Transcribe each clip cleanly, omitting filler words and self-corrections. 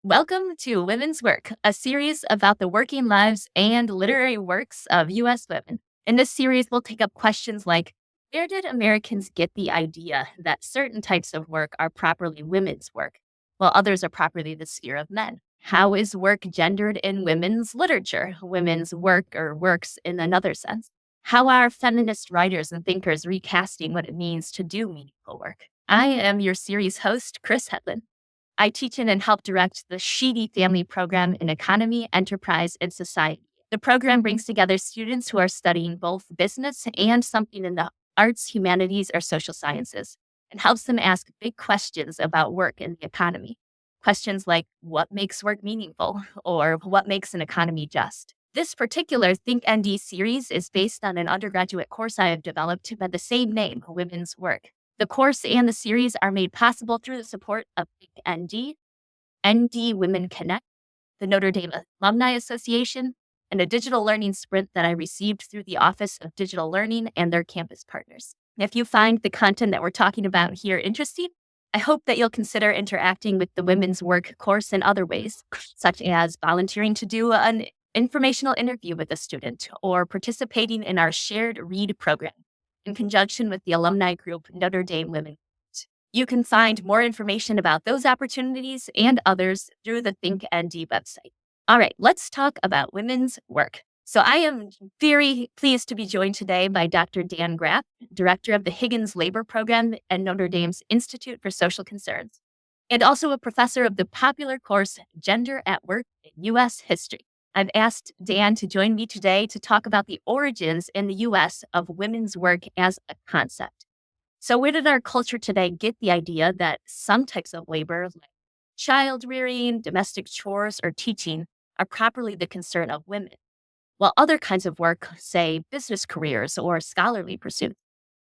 Welcome to Women's Work, a series about the working lives and literary works of U.S. women. In this series, we'll take up questions like where did Americans get the idea that certain types of work are properly women's work, while others are properly the sphere of men? How is work gendered in women's literature, women's work or works in another sense? How are feminist writers and thinkers recasting what it means to do meaningful work? I am your series host, Chris Hetland. I teach in and help direct the Sheedy Family Program in Economy, Enterprise, and Society. The program brings together students who are studying both business and something in the arts, humanities, or social sciences, and helps them ask big questions about work and the economy. Questions like, what makes work meaningful? Or what makes an economy just? This particular Think ND series is based on an undergraduate course I have developed by the same name, Women's Work. The course and the series are made possible through the support of ND, ND Women Connect, the Notre Dame Alumni Association, and a digital learning sprint that I received through the Office of Digital Learning and their campus partners. If you find the content that we're talking about here interesting, I hope that you'll consider interacting with the Women's Work course in other ways, such as volunteering to do an informational interview with a student or participating in our shared read program in conjunction with the alumni group Notre Dame Women. You can find more information about those opportunities and others through the Think ND website. All right, let's talk about women's work. So I am very pleased to be joined today by Dr. Dan Graff, director of the Higgins Labor Program at Notre Dame's Institute for Social Concerns, and also a professor of the popular course Gender at Work in U.S. History. I've asked Dan to join me today to talk about the origins in the U.S. of women's work as a concept. So where did our culture today get the idea that some types of labor, like child rearing, domestic chores, or teaching, are properly the concern of women, while other kinds of work, say business careers or scholarly pursuits,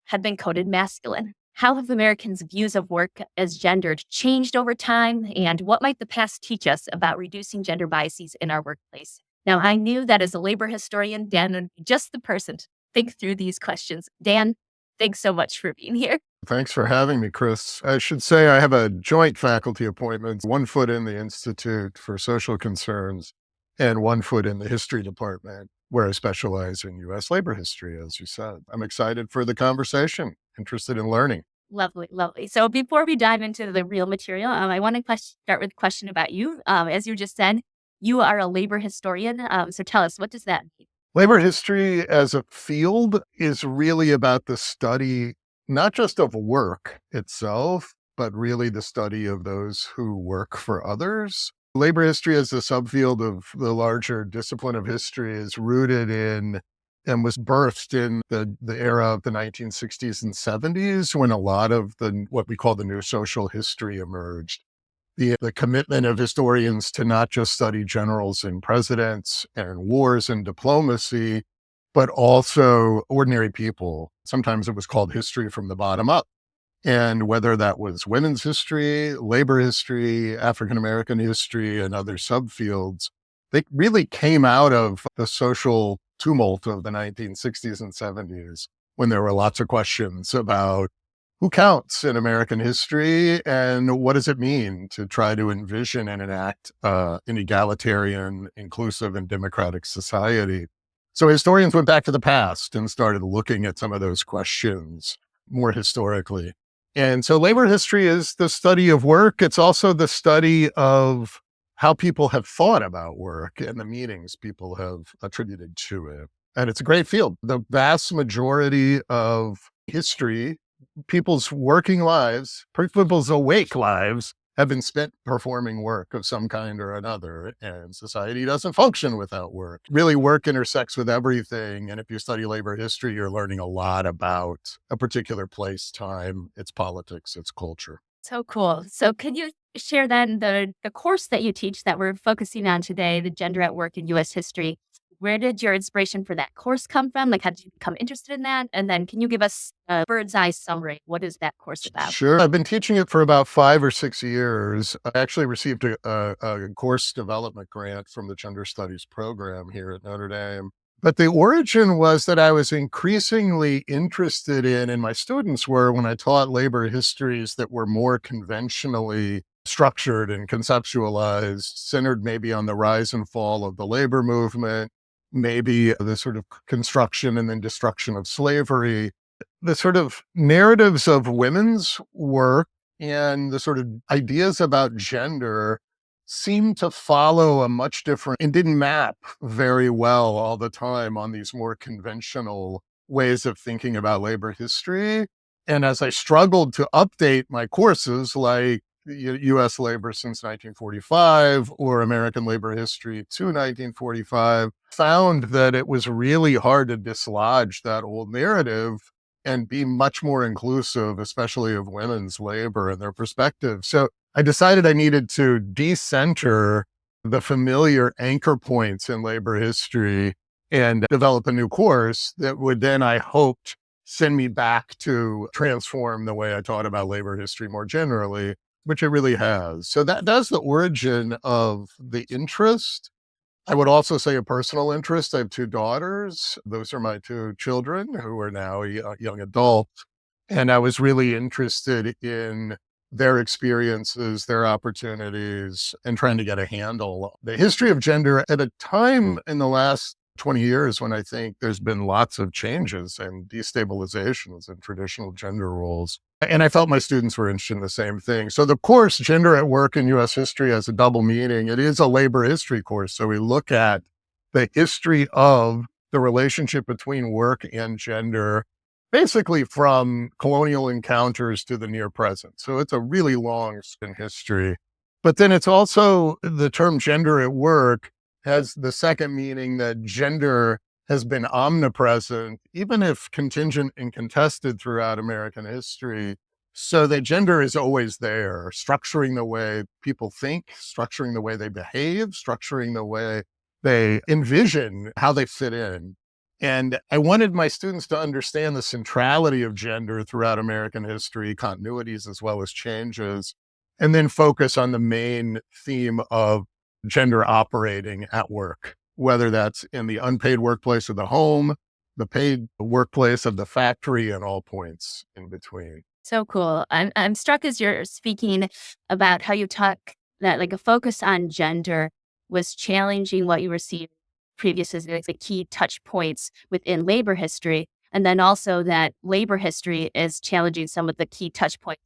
have been coded masculine? How have Americans' views of work as gendered changed over time? And what might the past teach us about reducing gender biases in our workplace? Now, I knew that as a labor historian, Dan would be just the person to think through these questions. Dan, thanks so much for being here. Thanks for having me, Chris. I should say I have a joint faculty appointment, one foot in the Institute for Social Concerns and one foot in the history department, where I specialize in U.S. labor history, as you said. I'm excited for the conversation, interested in learning. Lovely, lovely. So before we dive into the real material, I want to start with a question about you. As you just said, you are a labor historian. So tell us, what does that mean? Labor history as a field is really about the study, not just of work itself, but really the study of those who work for others. Labor history as a subfield of the larger discipline of history is rooted in and was birthed in the era of the 1960s and 70s, when a lot of what we call the new social history emerged. The commitment of historians to not just study generals and presidents and wars and diplomacy, but also ordinary people. Sometimes it was called history from the bottom up. And whether that was women's history, labor history, African-American history, and other subfields, they really came out of the social tumult of the 1960s and 70s, when there were lots of questions about who counts in American history and what does it mean to try to envision and enact an egalitarian, inclusive, and democratic society. So historians went back to the past and started looking at some of those questions more historically. And so labor history is the study of work. It's also the study of how people have thought about work and the meanings people have attributed to it. And it's a great field. The vast majority of history, people's working lives, people's awake lives, have been spent performing work of some kind or another, and society doesn't function without work. Really, work intersects with everything, and if you study labor history, you're learning a lot about a particular place, time, its politics, its culture. So cool. So can you share then the course that you teach that we're focusing on today, the Gender at Work in U.S. History? Where did your inspiration for that course come from? Like, how did you become interested in that? And then can you give us a bird's eye summary? What is that course about? Sure. I've been teaching it for about 5 or 6 years. I actually received a course development grant from the Gender Studies program here at Notre Dame. But the origin was that I was increasingly interested in, and my students were, when I taught labor histories that were more conventionally structured and conceptualized, centered maybe on the rise and fall of the labor movement, maybe the sort of construction and then destruction of slavery, the sort of narratives of women's work and the sort of ideas about gender seem to follow a much different and didn't map very well all the time on these more conventional ways of thinking about labor history. And as I struggled to update my courses like US labor since 1945 or American labor history to 1945, found that it was really hard to dislodge that old narrative and be much more inclusive, especially of women's labor and their perspective. So I decided I needed to decenter the familiar anchor points in labor history and develop a new course that would then, I hoped, send me back to transform the way I taught about labor history more generally, which it really has. So that's the origin of the interest. I would also say a personal interest. I have two daughters. Those are my two children who are now young adults. And I was really interested in their experiences, their opportunities, and trying to get a handle on the history of gender at a time in the last 20 years when I think there's been lots of changes and destabilizations in traditional gender roles. And I felt my students were interested in the same thing. So the course, Gender at Work in U.S. History, has a double meaning. It is a labor history course. So we look at the history of the relationship between work and gender, basically from colonial encounters to the near present. So it's a really long history. But then it's also the term gender at work has the second meaning that gender has been omnipresent, even if contingent and contested throughout American history, so that gender is always there, structuring the way people think, structuring the way they behave, structuring the way they envision how they fit in. And I wanted my students to understand the centrality of gender throughout American history, continuities as well as changes, and then focus on the main theme of gender operating at work, whether that's in the unpaid workplace of the home, the paid workplace of the factory, and all points in between. So cool. I'm struck as you're speaking about how you talk that like a focus on gender was challenging what you were seeing previous as like the key touch points within labor history. And then also that labor history is challenging some of the key touch points,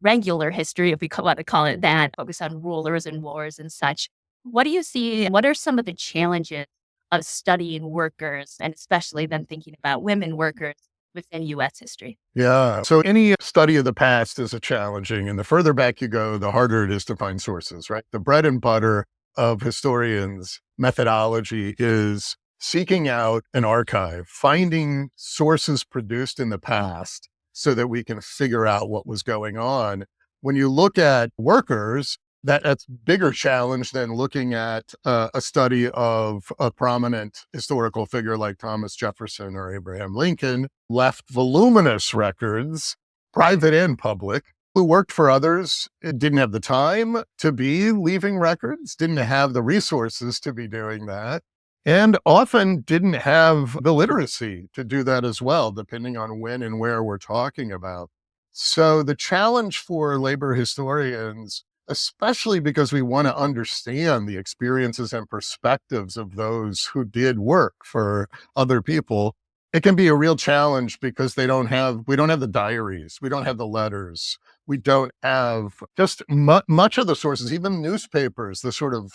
regular history, if we want to call it that, focus on rulers and wars and such. What do you see? What are some of the challenges of studying workers and especially then thinking about women workers within US history? Yeah. So any study of the past is a challenging, and the further back you go, the harder it is to find sources, right? The bread and butter of historians' methodology is seeking out an archive, finding sources produced in the past so that we can figure out what was going on. When you look at workers, that's a bigger challenge than looking at a study of a prominent historical figure like Thomas Jefferson or Abraham Lincoln, left voluminous records, private and public, who worked for others, didn't have the time to be leaving records, didn't have the resources to be doing that, and often didn't have the literacy to do that as well, depending on when and where we're talking about. So the challenge for labor historians, especially because we want to understand the experiences and perspectives of those who did work for other people, it can be a real challenge because we don't have the diaries, we don't have the letters, we don't have just much of the sources, even newspapers, the sort of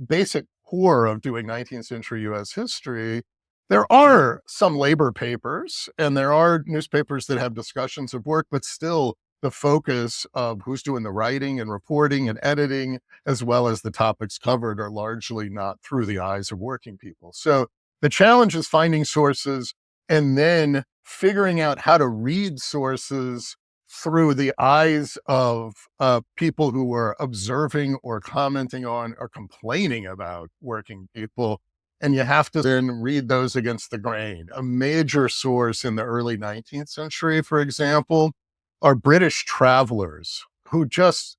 basic core of doing 19th century US history. There are some labor papers and there are newspapers that have discussions of work, but still the focus of who's doing the writing and reporting and editing, as well as the topics covered, are largely not through the eyes of working people. So the challenge is finding sources and then figuring out how to read sources through the eyes of people who were observing or commenting on or complaining about working people. And you have to then read those against the grain. A major source in the early 19th century, for example, are British travelers who just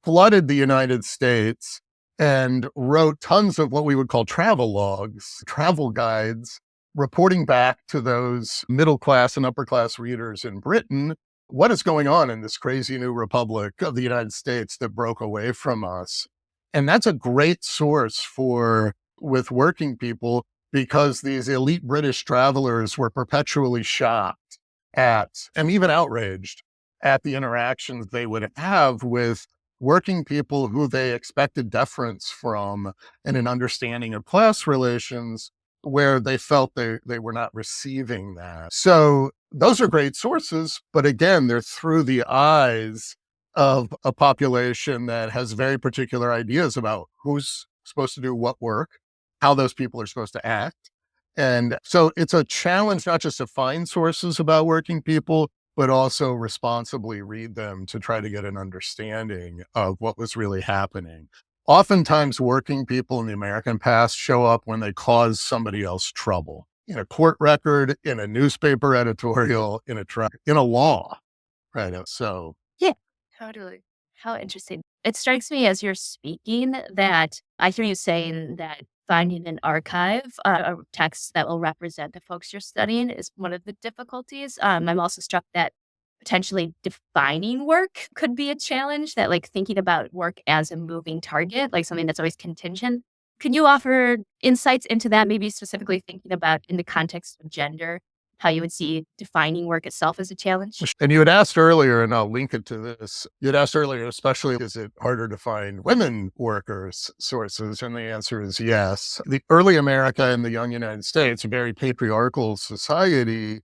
flooded the United States and wrote tons of what we would call travel logs, travel guides, reporting back to those middle class and upper class readers in Britain what is going on in this crazy new republic of the United States that broke away from us? And that's a great source for with working people because these elite British travelers were perpetually shocked at and even outraged at the interactions they would have with working people who they expected deference from and an understanding of class relations where they felt they were not receiving that. So those are great sources, but again, they're through the eyes of a population that has very particular ideas about who's supposed to do what work, how those people are supposed to act. And so it's a challenge not just to find sources about working people, but also responsibly read them to try to get an understanding of what was really happening. Oftentimes, working people in the American past show up when they cause somebody else trouble in a court record, in a newspaper editorial, in a law, right? So, Yeah, totally. How interesting. It strikes me as you're speaking that I hear you saying that finding an archive of texts that will represent the folks you're studying is one of the difficulties. I'm also struck that potentially defining work could be a challenge, that like thinking about work as a moving target, like something that's always contingent. Can you offer insights into that, maybe specifically thinking about in the context of gender, how you would see defining work itself as a challenge? and you had asked earlier, and I'll link it to this. You had asked earlier, especially, is it harder to find women workers sources? And the answer is yes. The early America and the young United States, a very patriarchal society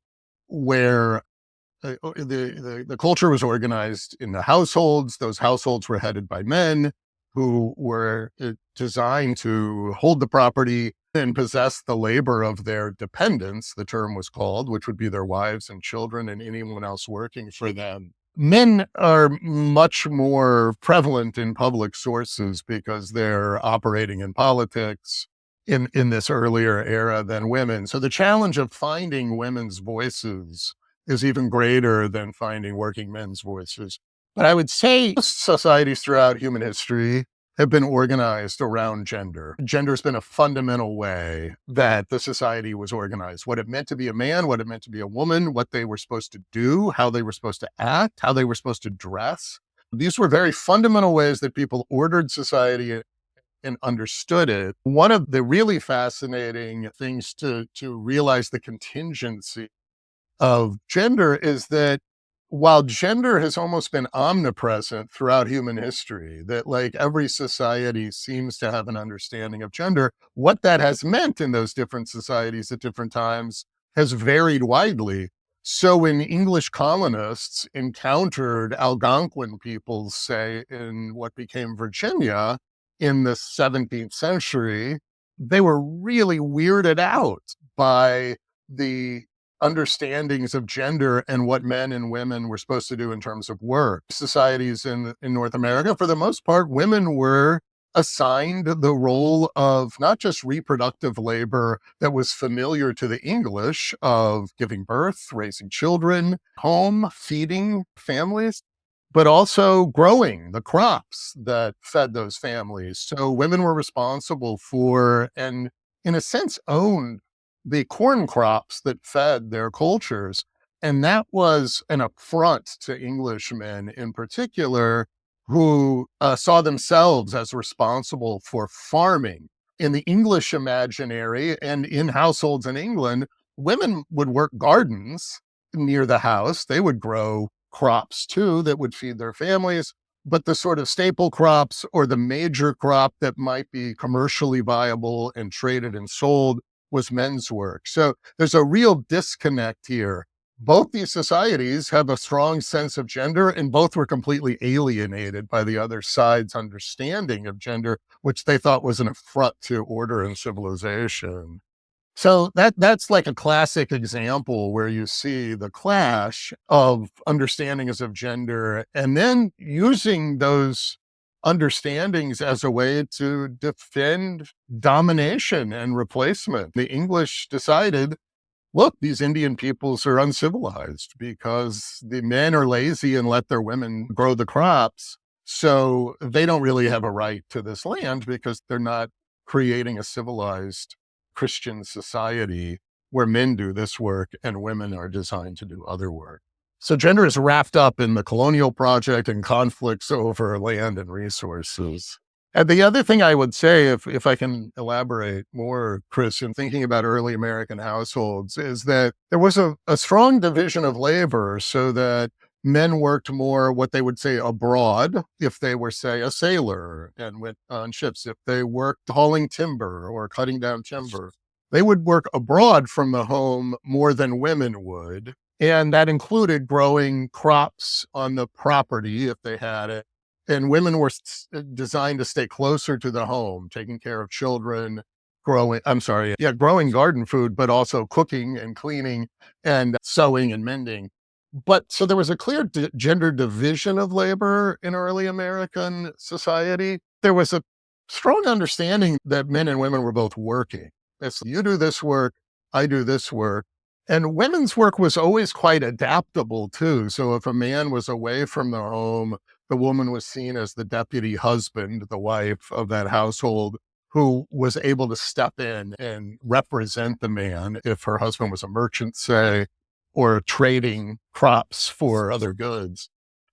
where the culture was organized in the households. Those households were headed by men who were designed to hold the property and possess the labor of their dependents, the term was called, which would be their wives and children and anyone else working for them. Men are much more prevalent in public sources because they're operating in politics in this earlier era than women. So the challenge of finding women's voices is even greater than finding working men's voices. But I would say societies throughout human history have been organized around gender. Gender's been a fundamental way that the society was organized. What it meant to be a man, what it meant to be a woman, what they were supposed to do, how they were supposed to act, how they were supposed to dress. These were very fundamental ways that people ordered society and understood it. One of the really fascinating things to realize the contingency of gender is that while gender has almost been omnipresent throughout human history, that like every society seems to have an understanding of gender, what that has meant in those different societies at different times has varied widely. So when English colonists encountered Algonquin peoples, say in what became Virginia in the 17th century, they were really weirded out by the understandings of gender and what men and women were supposed to do in terms of work. Societies in North America, for the most part, women were assigned the role of not just reproductive labor that was familiar to the English of giving birth, raising children, home, feeding families, but also growing the crops that fed those families. So women were responsible for and, in a sense, owned the corn crops that fed their cultures. And that was an affront to Englishmen in particular, who saw themselves as responsible for farming. In the English imaginary and in households in England, women would work gardens near the house. They would grow crops too that would feed their families. But the sort of staple crops or the major crop that might be commercially viable and traded and sold was men's work. So there's a real disconnect here. Both these societies have a strong sense of gender, and both were completely alienated by the other side's understanding of gender, which they thought was an affront to order and civilization. So that's like a classic example where you see the clash of understandings of gender and then using those understandings as a way to defend domination and replacement. The English decided, look, these Indian peoples are uncivilized because the men are lazy and let their women grow the crops. So they don't really have a right to this land because they're not creating a civilized Christian society where men do this work and women are designed to do other work. So gender is wrapped up in the colonial project and conflicts over land and resources. And the other thing I would say, if I can elaborate more, Chris, in thinking about early American households, is that there was a strong division of labor so that men worked more what they would say abroad if they were, say, a sailor and went on ships. If they worked hauling timber or cutting down timber, they would work abroad from the home more than women would. And that included growing crops on the property if they had it. And women were designed to stay closer to the home, taking care of children, growing garden food, but also cooking and cleaning and sewing and mending. But so there was a clear gender division of labor in early American society. There was a strong understanding that men and women were both working. It's you do this work, I do this work. And women's work was always quite adaptable too. So if a man was away from the home, the woman was seen as the deputy husband, the wife of that household, who was able to step in and represent the man if her husband was a merchant, say, or trading crops for other goods.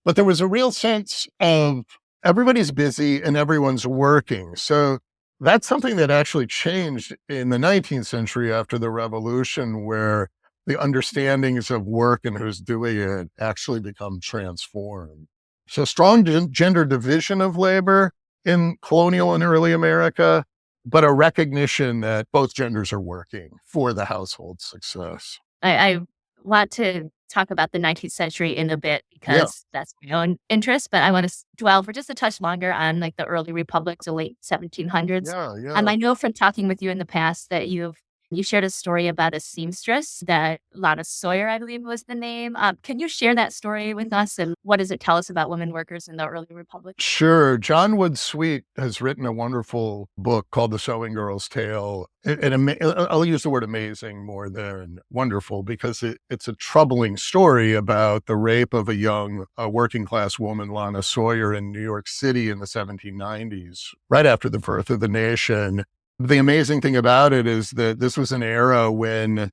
But there was a real sense of everybody's busy and everyone's working. So that's something that actually changed in the 19th century after the revolution, where the understandings of work and who's doing it actually become transformed. So strong gender division of labor in colonial and early America, but a recognition that both genders are working for the household success. I want to talk about the 19th century in a bit Yeah, because that's my own interest, but I want to dwell for just a touch longer on like the early republics, the late 1700s. yeah, yeah. I know from talking with you in the past that you shared a story about a seamstress that Lana Sawyer, I believe was the name. Can you share that story with us and what does it tell us about women workers in the early republic? Sure. John Wood Sweet has written a wonderful book called The Sewing Girl's Tale. I'll use the word amazing more than wonderful because it's a troubling story about the rape of a young working class woman, Lana Sawyer, in New York City in the 1790s, right after the birth of the nation. The amazing thing about it is that this was an era when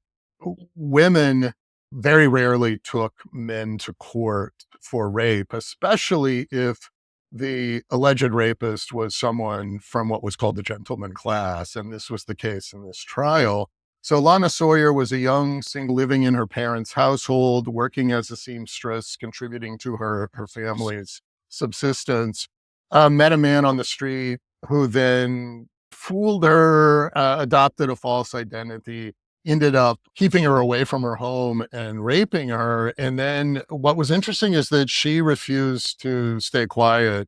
women very rarely took men to court for rape, especially if the alleged rapist was someone from what was called the gentleman class. And this was the case in this trial. So Lana Sawyer was a young single living in her parents' household, working as a seamstress, contributing to her family's subsistence. Met a man on the street who then fooled her, adopted a false identity, ended up keeping her away from her home and raping her. And then what was interesting is that she refused to stay quiet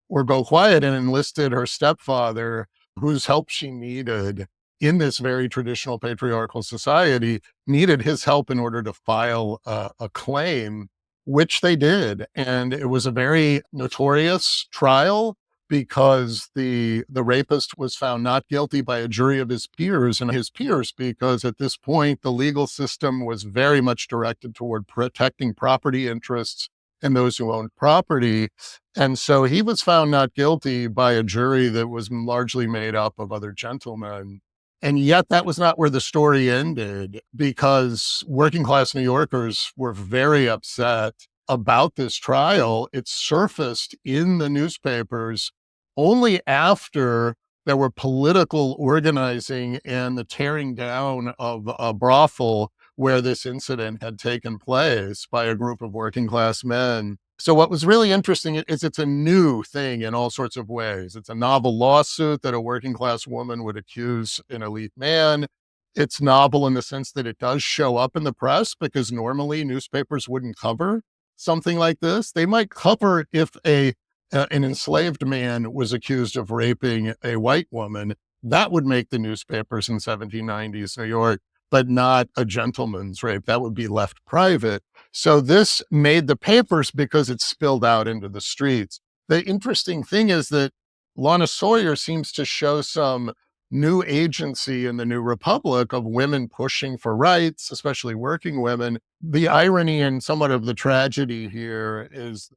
or go quiet and enlisted her stepfather, whose help she needed in this very traditional patriarchal society, needed his help in order to file a claim, which they did. And it was a very notorious trial because the rapist was found not guilty by a jury of his peers and his peers, because at this point, the legal system was very much directed toward protecting property interests and those who owned property. And so he was found not guilty by a jury that was largely made up of other gentlemen. And yet that was not where the story ended, because working class New Yorkers were very upset about this trial. It surfaced in the newspapers only after there were political organizing and the tearing down of a brothel where this incident had taken place by a group of working class men. So what was really interesting is it's a new thing in all sorts of ways. It's a novel lawsuit that a working class woman would accuse an elite man. It's novel in the sense that it does show up in the press, because normally newspapers wouldn't cover something like this. They might cover it if an enslaved man was accused of raping a white woman. That would make the newspapers in 1790s New York, but not a gentleman's rape. That would be left private. So this made the papers because it spilled out into the streets. The interesting thing is that Lana Sawyer seems to show some new agency in the New Republic of women pushing for rights, especially working women. The irony and somewhat of the tragedy here is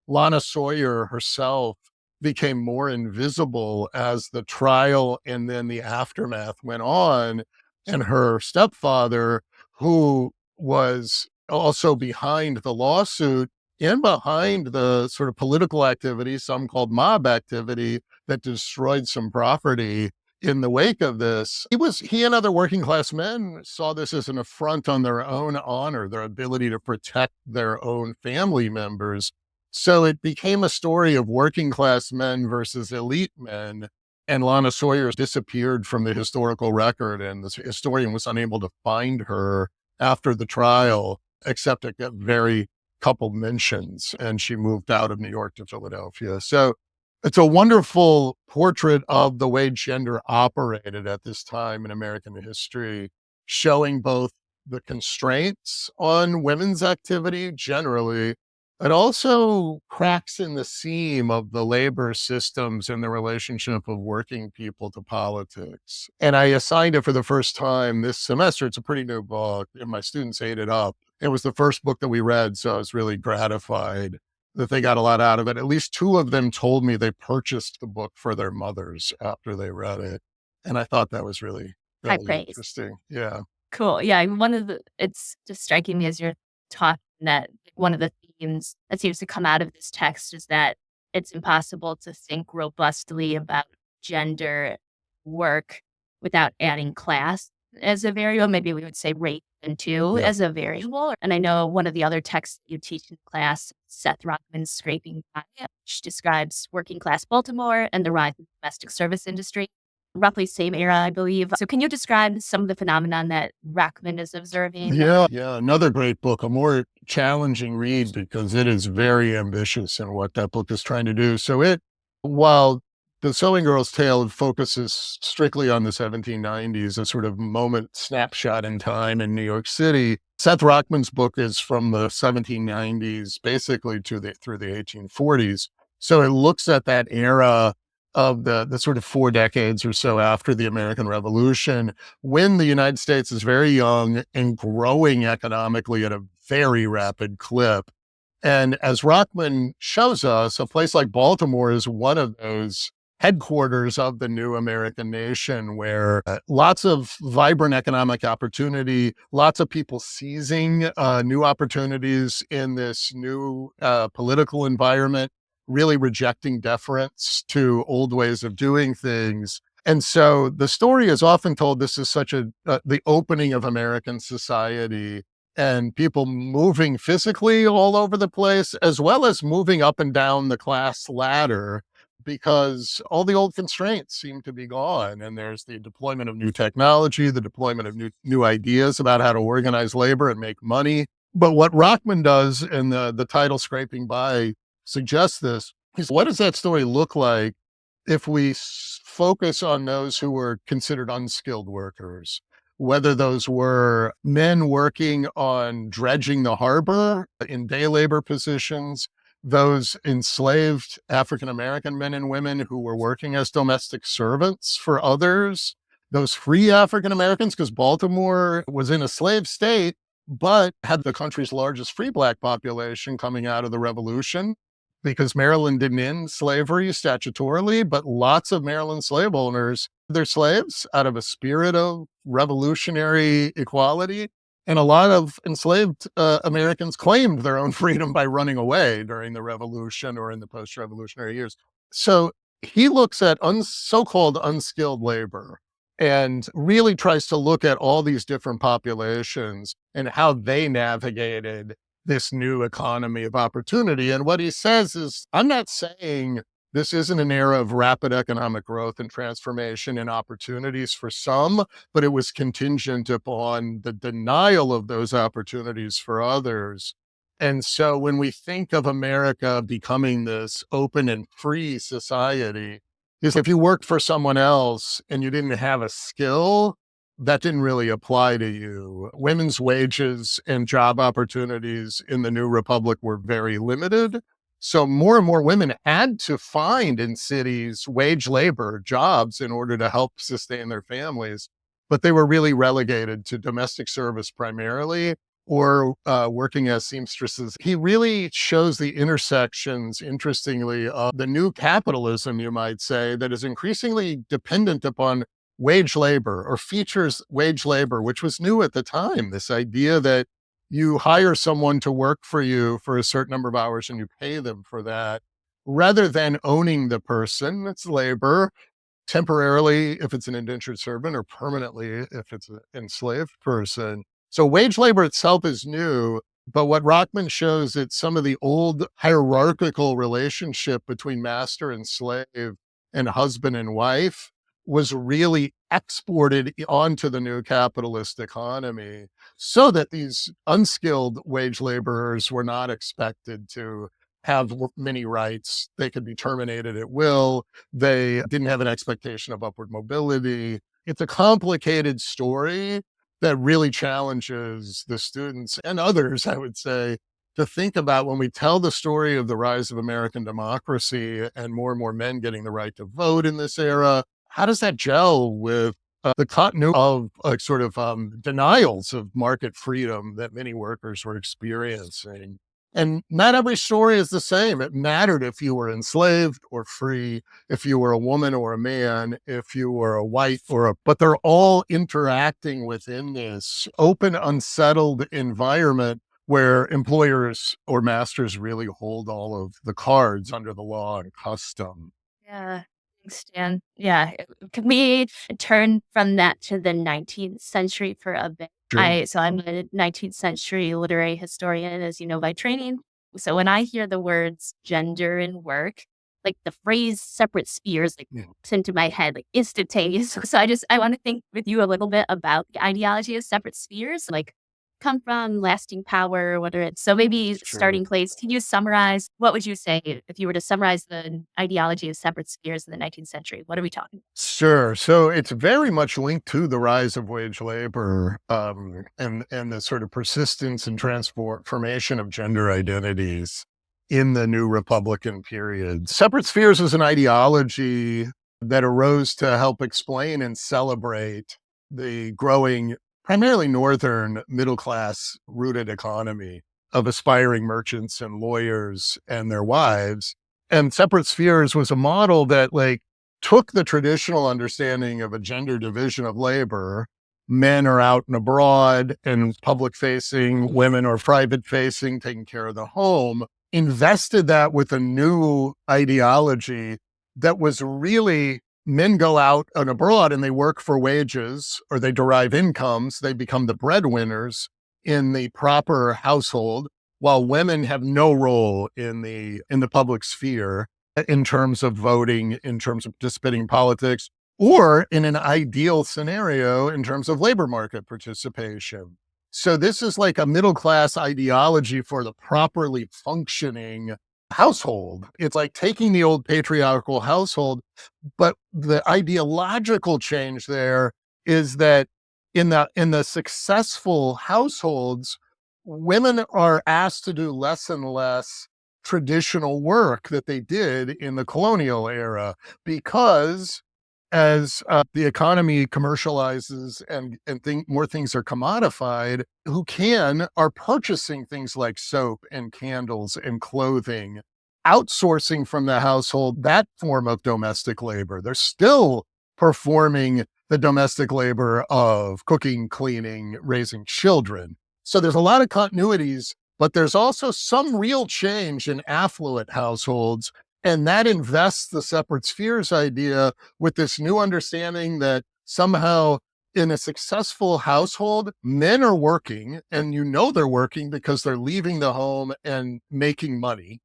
Lana Sawyer herself became more invisible as the trial and then the aftermath went on. And her stepfather, who was also behind the lawsuit and behind the sort of political activity, some called mob activity, that destroyed some property in the wake of this. He and other working class men saw this as an affront on their own honor, their ability to protect their own family members. So it became a story of working class men versus elite men. And Lana Sawyer disappeared from the historical record, and the historian was unable to find her after the trial, except at very couple mentions. And she moved out of New York to Philadelphia. So it's a wonderful portrait of the way gender operated at this time in American history, showing both the constraints on women's activity generally, and also cracks in the seam of the labor systems and the relationship of working people to politics. And I assigned it for the first time this semester. It's a pretty new book, and my students ate it up. It was the first book that we read, so I was really gratified that they got a lot out of it. At least two of them told me they purchased the book for their mothers after they read it. And I thought that was really, High really praise. interesting. Yeah. Cool. Yeah. It's just striking me as you're talking that one of the themes that seems to come out of this text is that it's impossible to think robustly about gender work without adding class as a variable. Maybe we would say race and too Yeah. as a variable. And I know one of the other texts you teach in class, Seth Rockman's Scraping By, which describes working class Baltimore and the rise of the domestic service industry. Roughly same era, I believe. So can you describe some of the phenomenon that Rockman is observing? Yeah. Yeah. Another great book, a more challenging read because it is very ambitious in what that book is trying to do. While the Sewing Girl's Tale focuses strictly on the 1790s, a sort of moment snapshot in time in New York City, Seth Rockman's book is from the 1790s, basically through the 1840s. So it looks at that era of the sort of 4 decades or so after the American Revolution, when the United States is very young and growing economically at a very rapid clip. And as Rockman shows us, a place like Baltimore is one of those headquarters of the new American nation where lots of vibrant economic opportunity, lots of people seizing new opportunities in this new political environment, really rejecting deference to old ways of doing things. And so the story is often told this is the opening of American society and people moving physically all over the place, as well as moving up and down the class ladder because all the old constraints seem to be gone. And there's the deployment of new technology, the deployment of new ideas about how to organize labor and make money. But what Rockman does, and the title Scraping By suggests this, is what does that story look like if we focus on those who were considered unskilled workers? Whether those were men working on dredging the harbor in day labor positions, those enslaved African American men and women who were working as domestic servants for others, those free African Americans, because Baltimore was in a slave state, but had the country's largest free Black population coming out of the Revolution because Maryland didn't end slavery statutorily, but lots of Maryland slave owners, they're slaves out of a spirit of revolutionary equality. And a lot of enslaved Americans claimed their own freedom by running away during the Revolution or in the post-revolutionary years. So he looks at so-called unskilled labor and really tries to look at all these different populations and how they navigated this new economy of opportunity. And what he says is, I'm not saying this isn't an era of rapid economic growth and transformation and opportunities for some, but it was contingent upon the denial of those opportunities for others. And so when we think of America becoming this open and free society, is if you worked for someone else and you didn't have a skill, that didn't really apply to you. Women's wages and job opportunities in the new republic were very limited. So more and more women had to find in cities wage labor jobs in order to help sustain their families, but they were really relegated to domestic service primarily or working as seamstresses. He really shows the intersections, interestingly, of the new capitalism, you might say, that is increasingly dependent upon wage labor or features wage labor, which was new at the time. This idea that You hire someone to work for you for a certain number of hours and you pay them for that rather than owning the person. It's labor temporarily if it's an indentured servant or permanently if it's an enslaved person. So wage labor itself is new, but what Rockman shows that some of the old hierarchical relationship between master and slave and husband and wife was really exported onto the new capitalist economy so that these unskilled wage laborers were not expected to have many rights. They could be terminated at will. They didn't have an expectation of upward mobility. It's a complicated story that really challenges the students and others, I would say, to think about when we tell the story of the rise of American democracy and more men getting the right to vote in this era. How does that gel with the continuity of sort of denials of market freedom that many workers were experiencing? And not every story is the same. It mattered if you were enslaved or free, if you were a woman or a man, if you were a white but they're all interacting within this open, unsettled environment where employers or masters really hold all of the cards under the law and custom. Yeah. Thanks, Dan. Yeah. Can we turn from that to the 19th century for a bit? Sure. I'm a 19th century literary historian, as you know, by training. So when I hear the words gender and work, like the phrase separate spheres, like Yeah. pops into my head, like instantaneous. So I want to think with you a little bit about the ideology of separate spheres, like come from lasting power, whether it's so maybe Sure. starting place. Can you summarize what would you say if you were to summarize the ideology of separate spheres in the 19th century? What are we talking? Sure. So it's very much linked to the rise of wage labor and the sort of persistence and transformation of gender identities in the new Republican period. Separate spheres is an ideology that arose to help explain and celebrate the growing, primarily northern middle class rooted economy of aspiring merchants and lawyers and their wives. And separate spheres was a model that took the traditional understanding of a gender division of labor. Men are out and abroad and public facing, women are private facing, taking care of the home, invested that with a new ideology that was really men go out and abroad and they work for wages or they derive incomes, they become the breadwinners in the proper household, while women have no role in the public sphere in terms of voting, in terms of participating in politics, or in an ideal scenario in terms of labor market participation. So this is like a middle class ideology for the properly functioning household. It's like taking the old patriarchal household, but the ideological change there is that in the successful households, women are asked to do less and less traditional work that they did in the colonial era because as the economy commercializes and more things are commodified, who can are purchasing things like soap and candles and clothing, outsourcing from the household that form of domestic labor. They're still performing the domestic labor of cooking, cleaning, raising children. So there's a lot of continuities, but there's also some real change in affluent households. And that invests the separate spheres idea with this new understanding that somehow in a successful household, men are working and they're working because they're leaving the home and making money,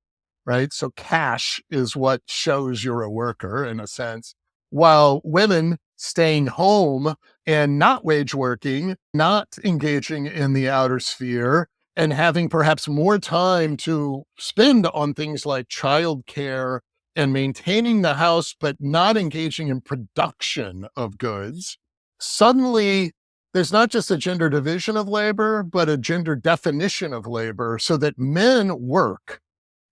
right? So cash is what shows you're a worker in a sense, while women staying home and not wage working, not engaging in the outer sphere, and having perhaps more time to spend on things like childcare and maintaining the house, but not engaging in production of goods. Suddenly, there's not just a gender division of labor, but a gender definition of labor so that men work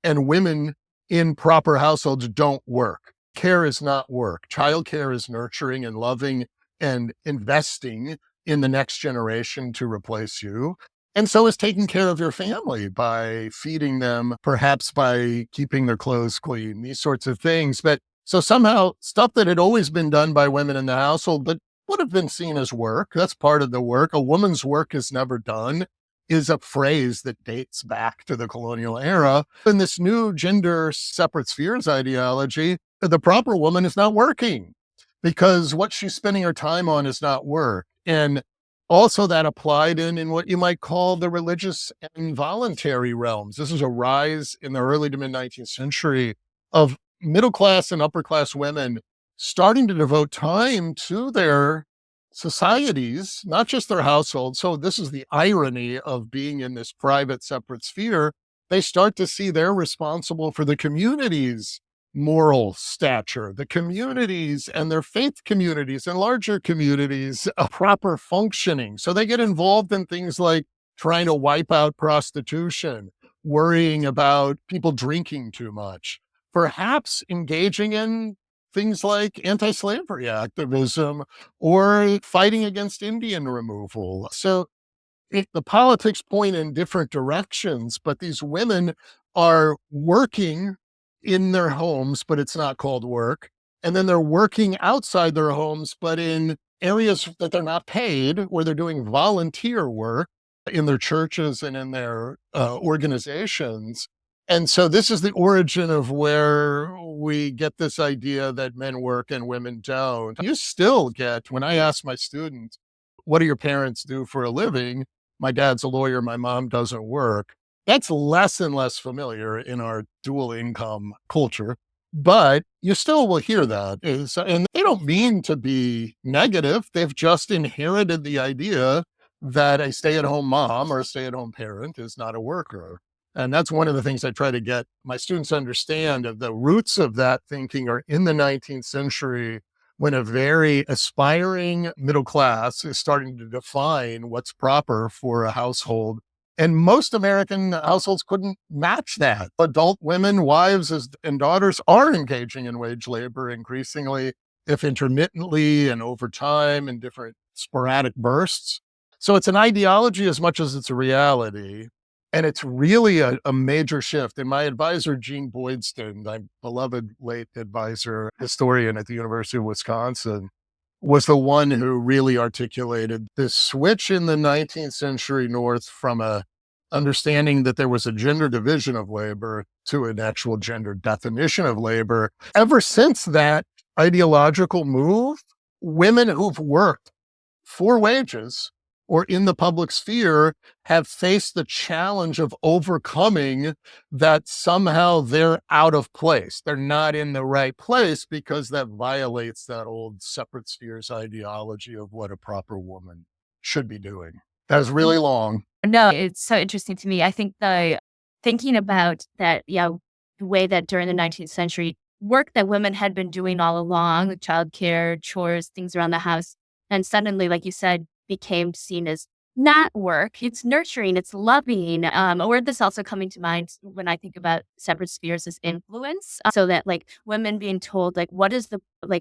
and women in proper households don't work. Care is not work. Childcare is nurturing and loving and investing in the next generation to replace you. And so is taking care of your family by feeding them, perhaps by keeping their clothes clean, these sorts of things. But so somehow stuff that had always been done by women in the household, but would have been seen as work. That's part of the work. A woman's work is never done is a phrase that dates back to the colonial era. In this new gender separate spheres ideology, the proper woman is not working because what she's spending her time on is not work. And also that applied in what you might call the religious and voluntary realms. This is a rise in the early to mid 19th century of middle class and upper class women starting to devote time to their societies, not just their households. So this is the irony of being in this private separate sphere. They start to see they're responsible for the community's moral stature, the communities and their faith communities and larger communities, a proper functioning. So they get involved in things like trying to wipe out prostitution, worrying about people drinking too much, perhaps engaging in things like anti-slavery activism or fighting against Indian removal. So the politics point in different directions, but these women are working in their homes, but it's not called work. And then they're working outside their homes, but in areas that they're not paid, where they're doing volunteer work in their churches and in their organizations. And so this is the origin of where we get this idea that men work and women don't. You still get, when I ask my students, what do your parents do for a living? My dad's a lawyer, my mom doesn't work. That's less and less familiar in our dual income culture, but you still will hear that. And they don't mean to be negative. They've just inherited the idea that a stay at home mom or a stay at home parent is not a worker. And that's one of the things I try to get my students to understand of the roots of that thinking are in the 19th century when a very aspiring middle class is starting to define what's proper for a household. And most American households couldn't match that. Adult women, wives, and daughters are engaging in wage labor increasingly, if intermittently and over time in different sporadic bursts. So it's an ideology as much as it's a reality. And it's really a major shift. And my advisor, Gene Boydston, my beloved late advisor, historian at the University of Wisconsin, was the one who really articulated this switch in the 19th century North from a understanding that there was a gender division of labor to an actual gender definition of labor. Ever since that ideological move, women who've worked for wages or in the public sphere have faced the challenge of overcoming that somehow they're out of place. They're not in the right place because that violates that old separate spheres ideology of what a proper woman should be doing. That was really long. No, it's so interesting to me. I think thinking about that, the way that during the 19th century, work that women had been doing all along, like childcare, chores, things around the house, and suddenly, like you said, became seen as not work. It's nurturing, it's loving. A word that's also coming to mind when I think about separate spheres is influence. So that like women being told, like, what is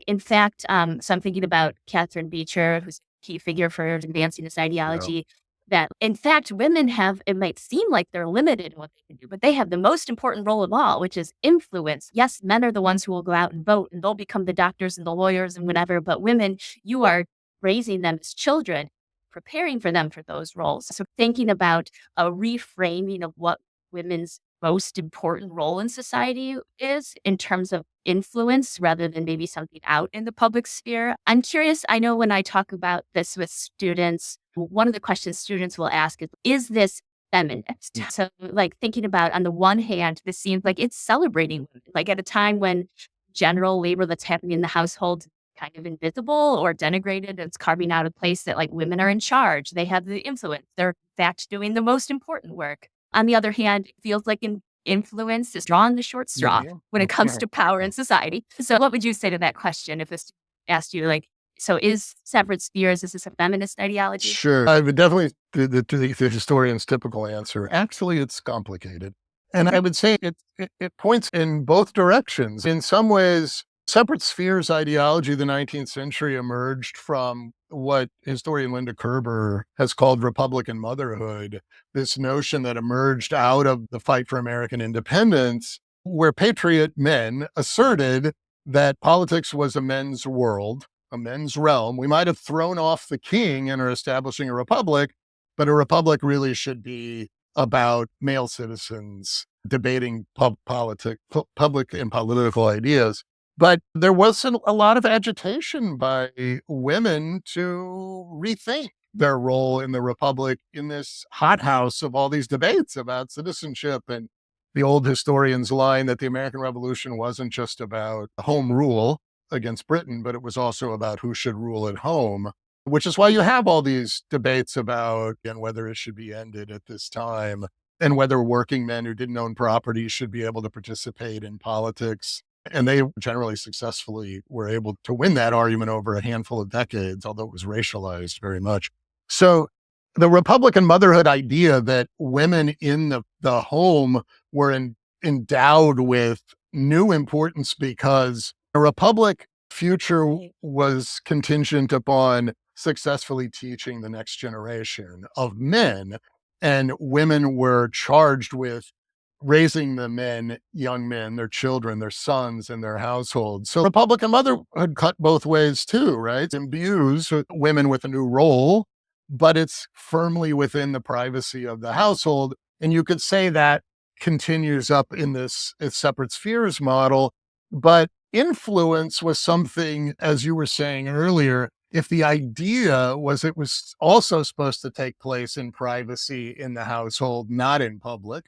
in fact, so I'm thinking about Catherine Beecher, who's a key figure for advancing this ideology. That in fact, women have, it might seem like they're limited in what they can do, but they have the most important role of all, which is influence. Yes, men are the ones who will go out and vote and they'll become the doctors and the lawyers and whatever, but women, you are raising them as children, preparing for them for those roles. So thinking about a reframing of what women's most important role in society is in terms of influence rather than maybe something out in the public sphere. I'm curious, I know when I talk about this with students, one of the questions students will ask is this feminist? So like thinking about on the one hand, this seems like it's celebrating women, like at a time when general labor that's happening in the household kind of invisible or denigrated. It's carving out a place that like women are in charge. They have the influence. They're in fact doing the most important work. On the other hand, it feels like influence is drawing the short straw when it comes to power in society. So what would you say to that question if this asked you like, so is separate spheres, is this a feminist ideology? Sure. I would definitely, the historian's typical answer, actually, it's complicated. And I would say it points in both directions. In some ways, separate spheres ideology of the 19th century emerged from what historian Linda Kerber has called Republican motherhood, this notion that emerged out of the fight for American independence, where patriot men asserted that politics was a men's world, a men's realm. We might have thrown off the king and are establishing a republic, but a republic really should be about male citizens debating public and political ideas. But there wasn't a lot of agitation by women to rethink their role in the republic in this hothouse of all these debates about citizenship. And the old historian's line that the American Revolution wasn't just about home rule against Britain, but it was also about who should rule at home, which is why you have all these debates about and whether it should be ended at this time and whether working men who didn't own property should be able to participate in politics. And they generally successfully were able to win that argument over a handful of decades, although it was racialized very much. So the Republican motherhood idea that women in the home were endowed with new importance because a republic future was contingent upon successfully teaching the next generation of men, and women were charged with raising the men, young men, their children, their sons, and their households. So Republican motherhood cut both ways too, right? It imbues women with a new role, but it's firmly within the privacy of the household. And you could say that continues up in this separate spheres model, but influence was something, as you were saying earlier, if the idea was it was also supposed to take place in privacy in the household, not in public,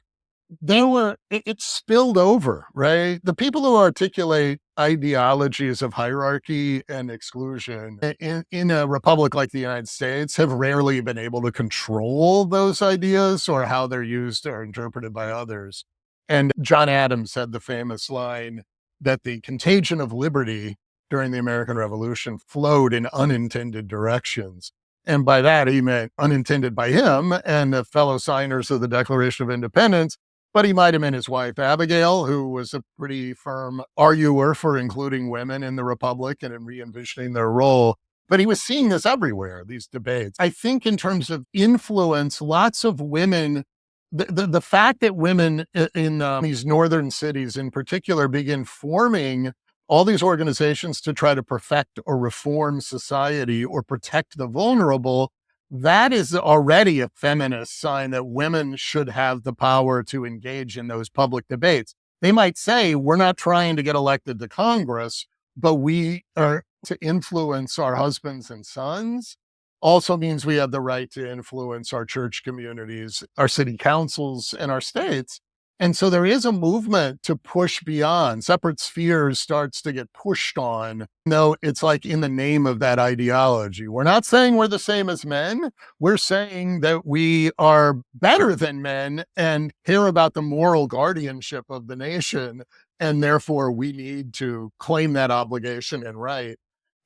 it spilled over, right? The people who articulate ideologies of hierarchy and exclusion in a republic like the United States have rarely been able to control those ideas or how they're used or interpreted by others. And John Adams had the famous line that the contagion of liberty during the American Revolution flowed in unintended directions. And by that, he meant unintended by him and the fellow signers of the Declaration of Independence, but he might have been his wife, Abigail, who was a pretty firm arguer for including women in the Republic and in re envisioning their role. But he was seeing this everywhere, these debates. I think, in terms of influence, lots of women, the fact that women in these northern cities in particular begin forming all these organizations to try to perfect or reform society or protect the vulnerable, that is already a feminist sign that women should have the power to engage in those public debates. They might say, we're not trying to get elected to Congress, but we are to influence our husbands and sons. Also means we have the right to influence our church communities, our city councils, and our states. And so there is a movement to push beyond. Separate spheres starts to get pushed on. No, it's like in the name of that ideology. We're not saying we're the same as men. We're saying that we are better than men and care about the moral guardianship of the nation. And therefore, we need to claim that obligation and right.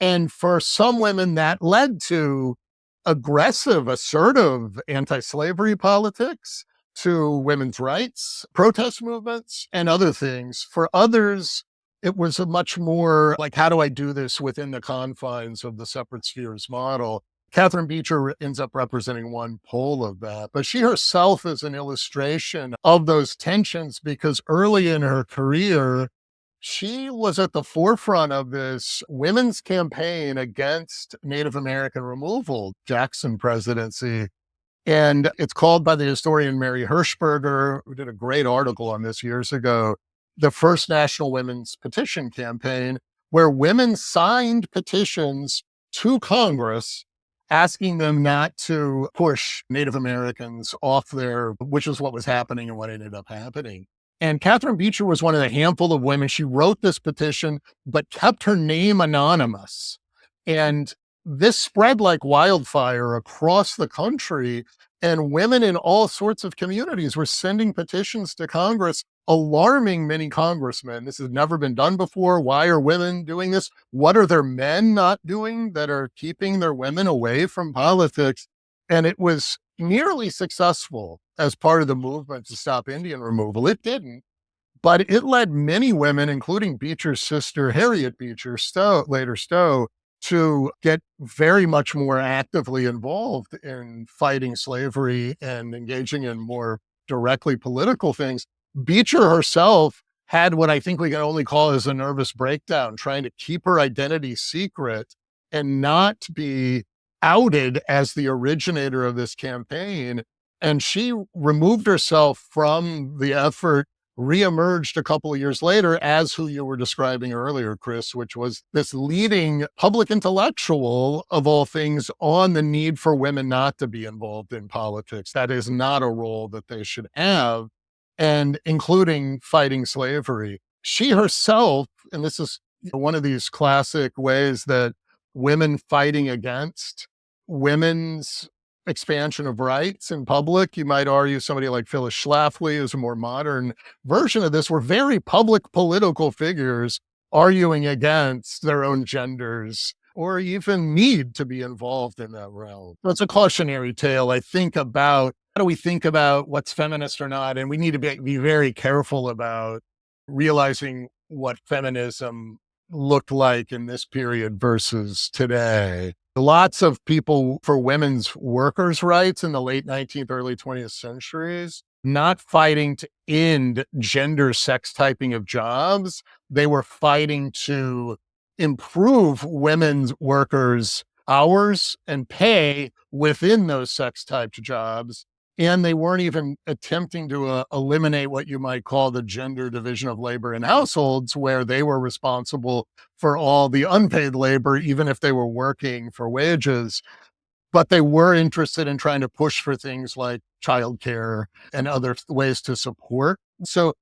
And for some women, that led to aggressive, assertive anti slavery politics, to women's rights, protest movements, and other things. For others, it was a much more like, how do I do this within the confines of the separate spheres model? Catherine Beecher ends up representing one pole of that, but she herself is an illustration of those tensions because early in her career, she was at the forefront of this women's campaign against Native American removal, Jackson presidency. And it's called by the historian Mary Hirschberger, who did a great article on this years ago, the first national women's petition campaign, where women signed petitions to Congress asking them not to push Native Americans off their, which is what was happening and what ended up happening. And Catherine Beecher was one of the handful of women. She wrote this petition, but kept her name anonymous. And this spread like wildfire across the country, and women in all sorts of communities were sending petitions to Congress, alarming many congressmen. This has never been done before. Why are women doing this? What are their men not doing that are keeping their women away from politics? And it was nearly successful as part of the movement to stop Indian removal. It didn't, but it led many women, including Beecher's sister, Harriet Beecher Stowe, later Stowe, to get very much more actively involved in fighting slavery and engaging in more directly political things. Beecher herself had what I think we can only call as a nervous breakdown, trying to keep her identity secret and not be outed as the originator of this campaign. And she removed herself from the effort, reemerged a couple of years later as who you were describing earlier, Chris, which was this leading public intellectual of all things on the need for women not to be involved in politics. That is not a role that they should have, and including fighting slavery. She herself, and this is one of these classic ways that women fighting against women's expansion of rights in public. You might argue somebody like Phyllis Schlafly is a more modern version of this, were very public political figures arguing against their own genders or even need to be involved in that realm. That's a cautionary tale, I think, about how do we think about what's feminist or not? And we need to be very careful about realizing what feminism looked like in this period versus today. Lots of people for women's workers' rights in the late 19th, early 20th centuries, not fighting to end gender sex typing of jobs. They were fighting to improve women's workers' hours and pay within those sex typed jobs. And they weren't even attempting to eliminate what you might call the gender division of labor in households, where they were responsible for all the unpaid labor, even if they were working for wages. But they were interested in trying to push for things like childcare and other ways to support. So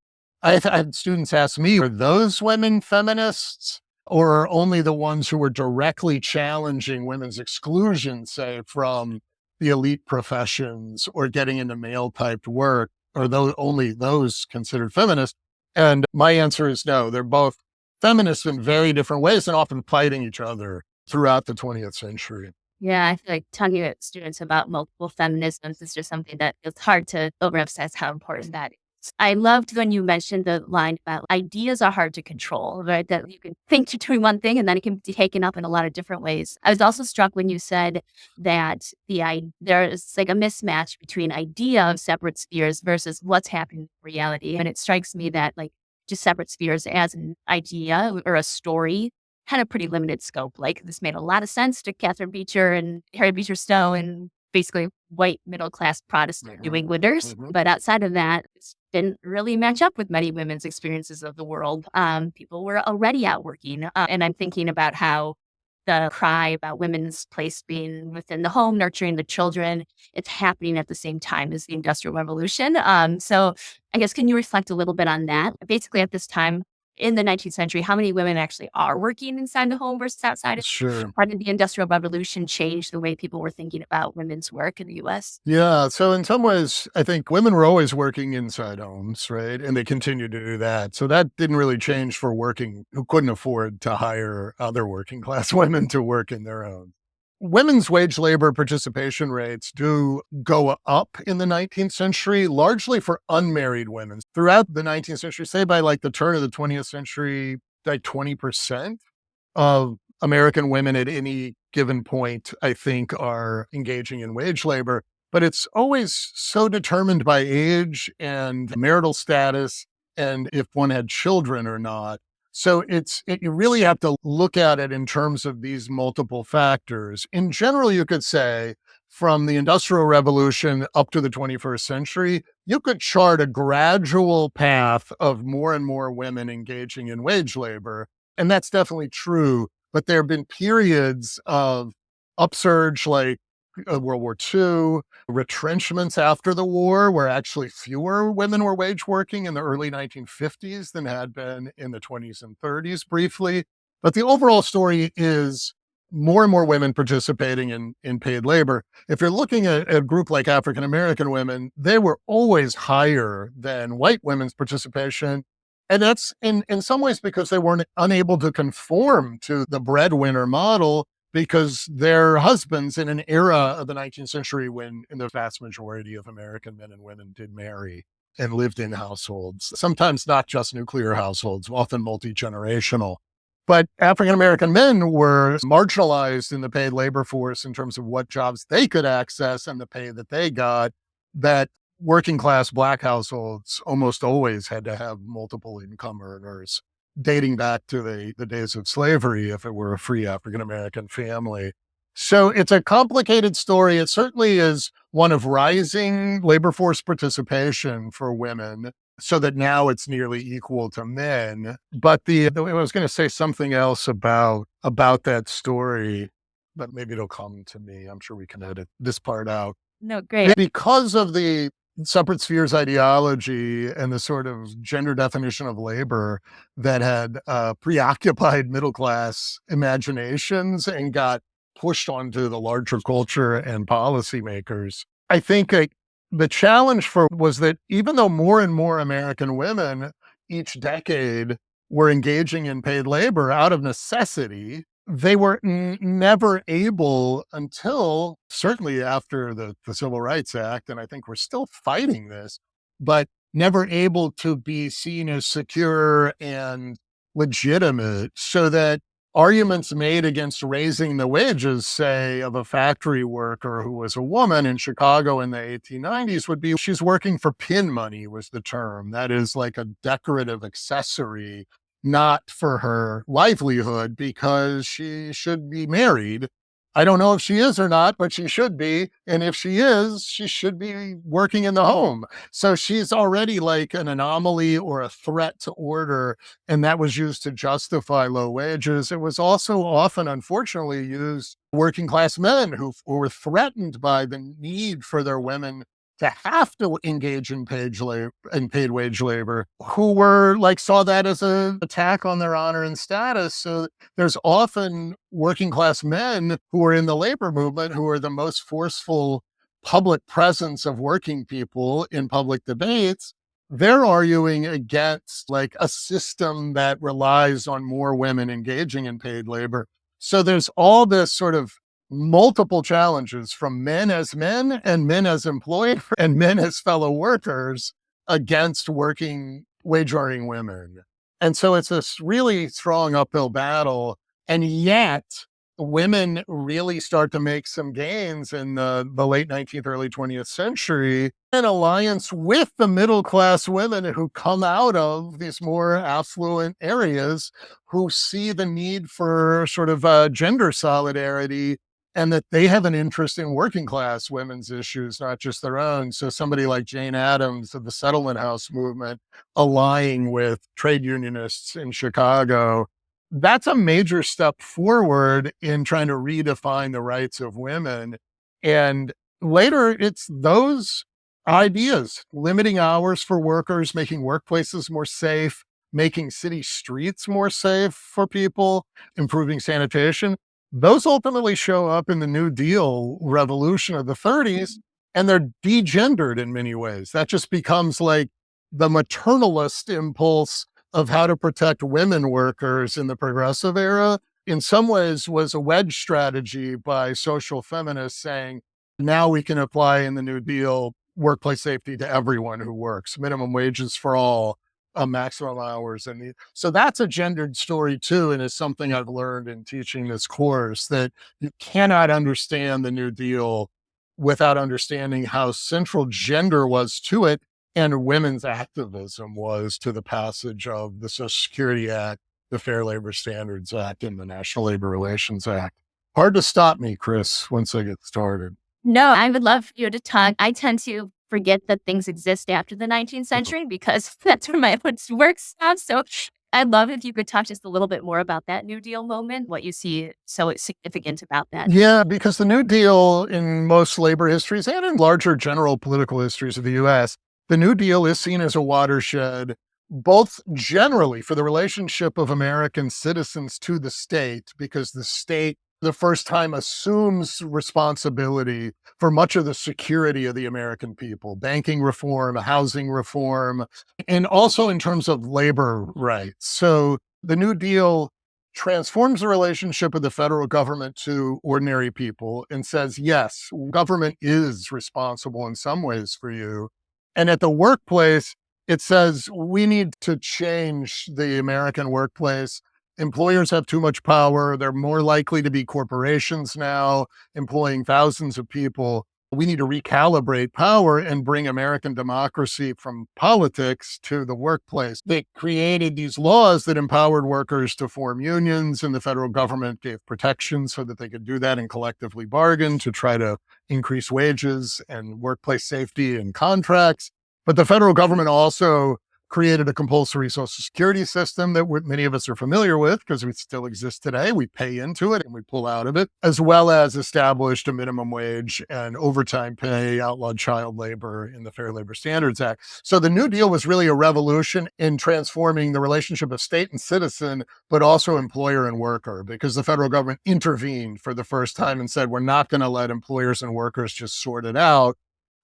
I've had students ask me, are those women feminists? Or are only the ones who were directly challenging women's exclusion, say, from the elite professions or getting into male typed work, are those only those considered feminist? And my answer is no. They're both feminists in very different ways and often fighting each other throughout the 20th century. Yeah, I feel like talking to students about multiple feminisms is just something that it's hard to overemphasize how important that is. I loved when you mentioned the line about ideas are hard to control, right? That you can think you're doing one thing and then it can be taken up in a lot of different ways. I was also struck when you said that there is like a mismatch between idea of separate spheres versus what's happening in reality. And it strikes me that like just separate spheres as an idea or a story had a pretty limited scope. Like this made a lot of sense to Catherine Beecher and Harriet Beecher Stowe and basically white middle class Protestant New Englanders. But outside of that, it didn't really match up with many women's experiences of the world. People were already out working. And I'm thinking about how the cry about women's place being within the home, nurturing the children, it's happening at the same time as the Industrial Revolution. So I guess, can you reflect a little bit on that? Basically, at this time, in the 19th century, how many women actually are working inside the home versus outside of it? Sure. How did the Industrial Revolution change the way people were thinking about women's work in the US? Yeah. So in some ways, I think women were always working inside homes, right? And they continue to do that. So that didn't really change for working who couldn't afford to hire other working class women to work in their own. Women's wage labor participation rates do go up in the 19th century, largely for unmarried women. Throughout the 19th century, say by like the turn of the 20th century, like 20% of American women at any given point, I think, are engaging in wage labor. But it's always so determined by age and marital status and if one had children or not. So you really have to look at it in terms of these multiple factors. In general, you could say from the Industrial Revolution up to the 21st century, you could chart a gradual path of more and more women engaging in wage labor. And that's definitely true. But there have been periods of upsurge like World War II, retrenchments after the war, where actually fewer women were wage working in the early 1950s than had been in the 20s and 30s briefly. But the overall story is more and more women participating in paid labor. If you're looking at a group like African American women, they were always higher than white women's participation. And that's in some ways because they weren't unable to conform to the breadwinner model, because their husbands in an era of the 19th century when the vast majority of American men and women did marry and lived in households, sometimes not just nuclear households, often multi-generational. But African American men were marginalized in the paid labor force in terms of what jobs they could access and the pay that they got, that working class Black households almost always had to have multiple income earners, dating back to the days of slavery if it were a free African American family. So it's a complicated story. It certainly is one of rising labor force participation for women, so that now it's nearly equal to men. But I was going to say something else about that story, but maybe it'll come to me. I'm sure we can edit this part out. No, great. Because of the separate spheres ideology and the sort of gender definition of labor that had preoccupied middle class imaginations and got pushed onto the larger culture and policymakers, I think the challenge for was that even though more and more American women each decade were engaging in paid labor out of necessity, they were never able until certainly after the Civil Rights Act, and I think we're still fighting this, but never able to be seen as secure and legitimate, so that arguments made against raising the wages, say, of a factory worker who was a woman in Chicago in the 1890s would be she's working for pin money was the term. That is like a decorative accessory, not for her livelihood, because she should be married. I don't know if she is or not, but she should be. And if she is, she should be working in the home. So she's already like an anomaly or a threat to order. And that was used to justify low wages. It was also often, unfortunately, used working class men who were threatened by the need for their women to have to engage in paid wage labor, who were like saw that as an attack on their honor and status. So there's often working class men who are in the labor movement who are the most forceful public presence of working people in public debates. They're arguing against like a system that relies on more women engaging in paid labor. So there's all this sort of multiple challenges from men as men and men as employers and men as fellow workers against working wage earning women. And so it's this really strong uphill battle. And yet women really start to make some gains in the late 19th, early 20th century in alliance with the middle class women who come out of these more affluent areas, who see the need for sort of gender solidarity, and that they have an interest in working class women's issues, not just their own. So somebody like Jane Addams of the settlement house movement allying with trade unionists in Chicago, that's a major step forward in trying to redefine the rights of women. And later, it's those ideas, limiting hours for workers, making workplaces more safe, making city streets more safe for people, improving sanitation. Those ultimately show up in the New Deal revolution of the 30s, and they're degendered in many ways. That just becomes like the maternalist impulse of how to protect women workers in the progressive era, in some ways was a wedge strategy by social feminists saying, now we can apply in the New Deal workplace safety to everyone who works, minimum wages for all, maximum hours. So that's a gendered story too, and is something I've learned in teaching this course, that you cannot understand the New Deal without understanding how central gender was to it and women's activism was to the passage of the Social Security Act, the Fair Labor Standards Act, and the National Labor Relations Act. Hard to stop me, Chris, once I get started. No, I would love you to talk. I tend to forget that things exist after the 19th century because that's where my work stops. So I'd love if you could talk just a little bit more about that New Deal moment, what you see so significant about that. Yeah, because the New Deal in most labor histories and in larger general political histories of the US, the New Deal is seen as a watershed, both generally for the relationship of American citizens to the state, because the state, the first time, assumes responsibility for much of the security of the American people, banking reform, housing reform, and also in terms of labor rights. So the New Deal transforms the relationship of the federal government to ordinary people and says, yes, government is responsible in some ways for you. And at the workplace, it says we need to change the American workplace. Employers have too much power. They're more likely to be corporations now, employing thousands of people. we need to recalibrate power and bring American democracy from politics to the workplace. They created these laws that empowered workers to form unions, and the federal government gave protection so that they could do that and collectively bargain to try to increase wages and workplace safety and contracts. But the federal government also created a compulsory Social Security system that many of us are familiar with because it still exists today. We pay into it and we pull out of it, as well as established a minimum wage and overtime pay, outlawed child labor in the Fair Labor Standards Act. So the New Deal was really a revolution in transforming the relationship of state and citizen, but also employer and worker, because the federal government intervened for the first time and said, we're not going to let employers and workers just sort it out.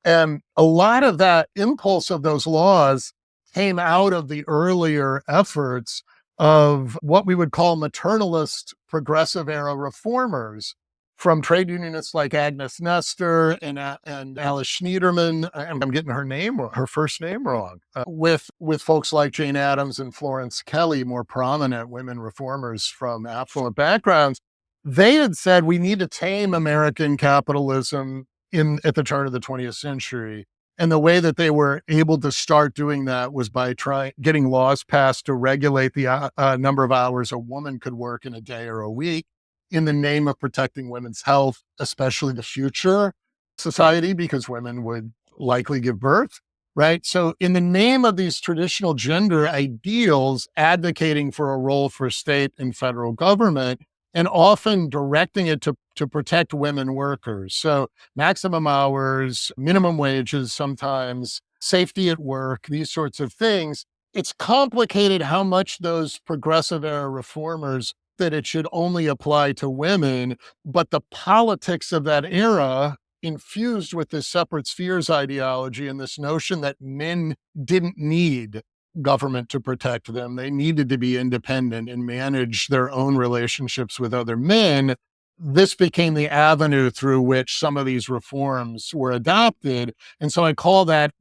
And a lot of that impulse of those laws came out of the earlier efforts of what we would call maternalist progressive era reformers, from trade unionists like Agnes Nestor and Alice Schneiderman. And I'm getting her first name wrong, with folks like Jane Addams and Florence Kelley, more prominent women reformers from affluent backgrounds. They had said we need to tame American capitalism at the turn of the 20th century. And the way that they were able to start doing that was by getting laws passed to regulate the number of hours a woman could work in a day or a week in the name of protecting women's health, especially the future society, because women would likely give birth, right? So in the name of these traditional gender ideals, advocating for a role for state and federal government, and often directing it to protect women workers. So maximum hours, minimum wages sometimes, safety at work, these sorts of things. It's complicated how much those progressive era reformers that it should only apply to women, but the politics of that era infused with this separate spheres ideology and this notion that men didn't need government to protect them. They needed to be independent and manage their own relationships with other men. This became the avenue through which some of these reforms were adopted. And so I call that,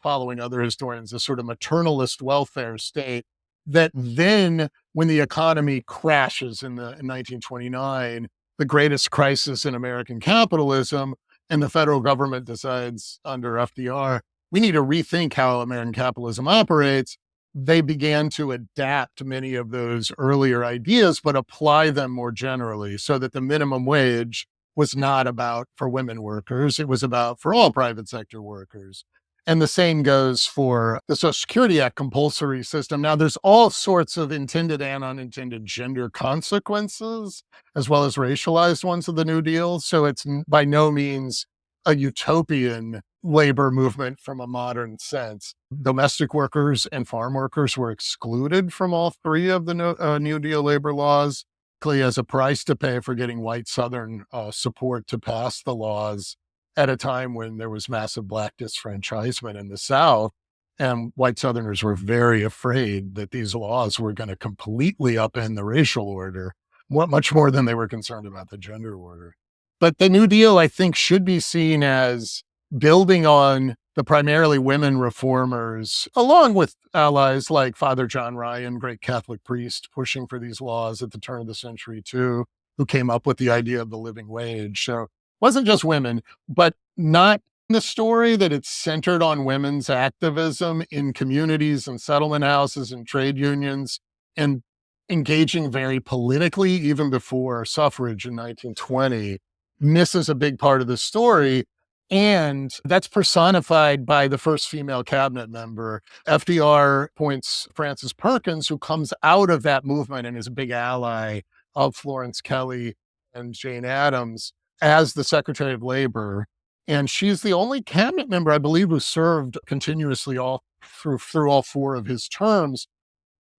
following other historians, a sort of maternalist welfare state that then, when the economy crashes in 1929, the greatest crisis in American capitalism, and the federal government decides under FDR, we need to rethink how American capitalism operates. They began to adapt many of those earlier ideas, but apply them more generally, so that the minimum wage was not about for women workers. It was about for all private sector workers. And the same goes for the Social Security Act compulsory system. Now, there's all sorts of intended and unintended gender consequences, as well as racialized ones of the New Deal. So it's by no means a utopian labor movement from a modern sense. Domestic workers and farm workers were excluded from all three of the New Deal labor laws, clearly as a price to pay for getting white Southern support to pass the laws at a time when there was massive Black disfranchisement in the South. And white Southerners were very afraid that these laws were going to completely upend the racial order, much more than they were concerned about the gender order. But the New Deal, I think, should be seen as building on the primarily women reformers, along with allies like Father John Ryan, great Catholic priest, pushing for these laws at the turn of the century too, who came up with the idea of the living wage. So it wasn't just women, but not in the story that it's centered on women's activism in communities and settlement houses and trade unions, and engaging very politically even before suffrage in 1920 misses a big part of the story. And that's personified by the first female cabinet member. FDR appoints Frances Perkins, who comes out of that movement and is a big ally of Florence Kelley and Jane Addams, as the Secretary of Labor. And she's the only cabinet member, I believe, who served continuously all through all four of his terms.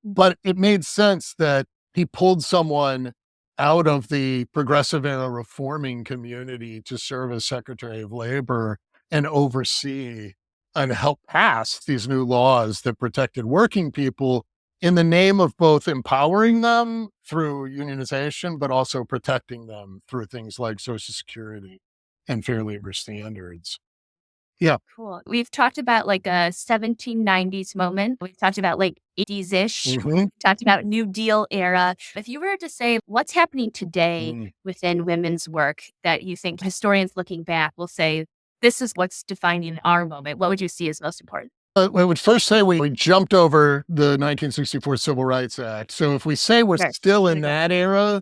But it made sense that he pulled someone out of the progressive era reforming community to serve as Secretary of Labor and oversee and help pass these new laws that protected working people in the name of both empowering them through unionization, but also protecting them through things like Social Security and Fair Labor Standards. Yeah. Cool. We've talked about like a 1790s moment. We've talked about like 80s-ish. Mm-hmm. We've talked about New Deal era. If you were to say what's happening today Mm. within women's work that you think historians looking back will say this is what's defining our moment, what would you see as most important? I would first say we jumped over the 1964 Civil Rights Act. So if we say we're Sure. still There in you go. that era,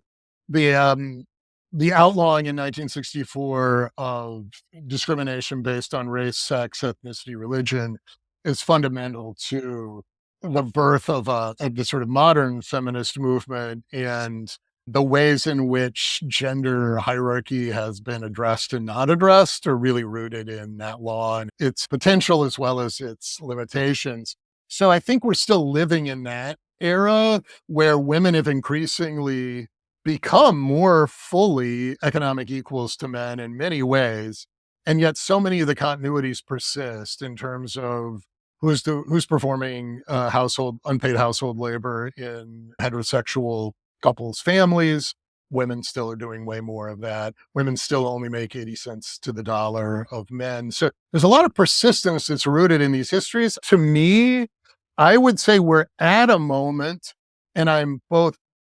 the um, the outlawing in 1964 of discrimination based on race, sex, ethnicity, religion is fundamental to the birth of the sort of modern feminist movement and the ways in which gender hierarchy has been addressed and not addressed are really rooted in that law and its potential as well as its limitations. So I think we're still living in that era where women have increasingly become more fully economic equals to men in many ways. And yet so many of the continuities persist in terms of who's performing household unpaid household labor in heterosexual couples' families. Women still are doing way more of that. Women still only make 80 cents to the dollar of men. So there's a lot of persistence that's rooted in these histories. To me, I would say we're at a moment, and I'm both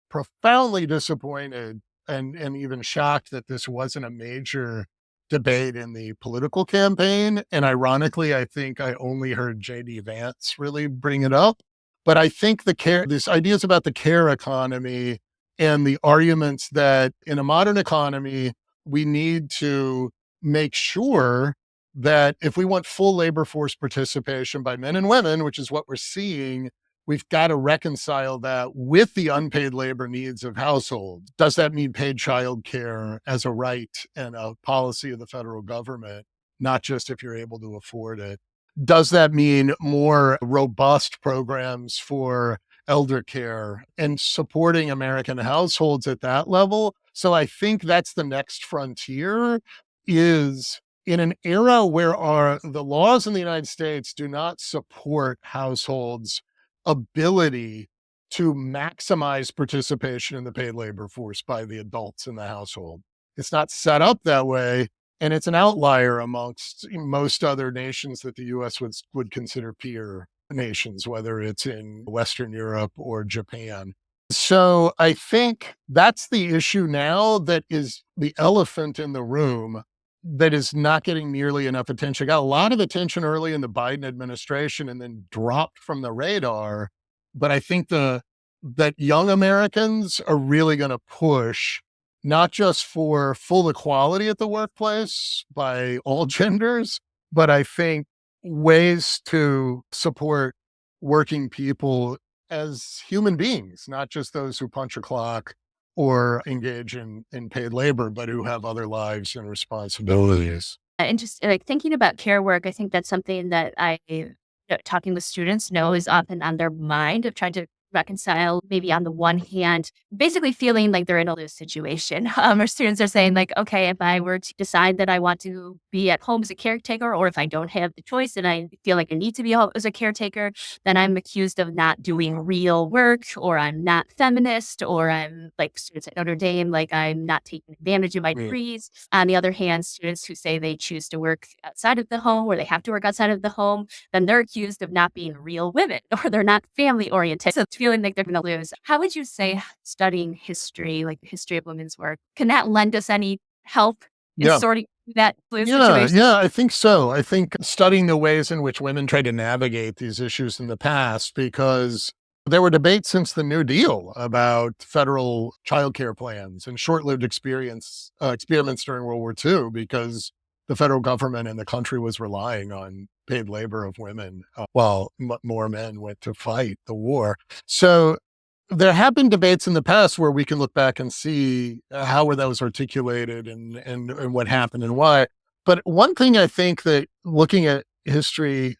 profoundly disappointed and even shocked that this wasn't a major debate in the political campaign. And ironically, I think I only heard JD Vance really bring it up. But I think these ideas about the care economy and the arguments that in a modern economy, we need to make sure that if we want full labor force participation by men and women, which is what we're seeing, we've got to reconcile that with the unpaid labor needs of households. Does that mean paid childcare as a right and a policy of the federal government, not just if you're able to afford it? Does that mean more robust programs for elder care and supporting American households at that level? So I think that's the next frontier is in an era where the laws in the United States do not support households' ability to maximize participation in the paid labor force by the adults in the household. It's not set up that way, and it's an outlier amongst most other nations that the US would consider peer nations, whether it's in Western Europe or Japan. So I think that's the issue now that is the elephant in the room that is not getting nearly enough attention. Got a lot of attention early in the Biden administration and then dropped from the radar. But I think that young Americans are really going to push not just for full equality at the workplace by all genders, but I think ways to support working people as human beings, not just those who punch a clock or engage in paid labor, but who have other lives and responsibilities. And just like thinking about care work, I think that's something that talking with students know is often on their mind of trying to reconcile maybe on the one hand, basically feeling like they're in a lose situation. Our students are saying like, okay, if I were to decide that I want to be at home as a caretaker, or if I don't have the choice and I feel like I need to be home as a caretaker, then I'm accused of not doing real work, or I'm not feminist, or I'm like students at Notre Dame, like I'm not taking advantage of my degrees. On the other hand, students who say they choose to work outside of the home or they have to work outside of the home, then they're accused of not being real women or they're not family oriented. So it's feeling like they're going to lose. How would you say studying history, like the history of women's work, can that lend us any help in Yeah. sorting through that lose Yeah, situation? yeah, I think so. I think studying the ways in which women tried to navigate these issues in the past, because there were debates since the New Deal about federal childcare plans and short-lived experiments during World War II, because the federal government and the country was relying on paid labor of women while more men went to fight the war. So there have been debates in the past where we can look back and see how were those articulated and what happened and why. But one thing I think that looking at history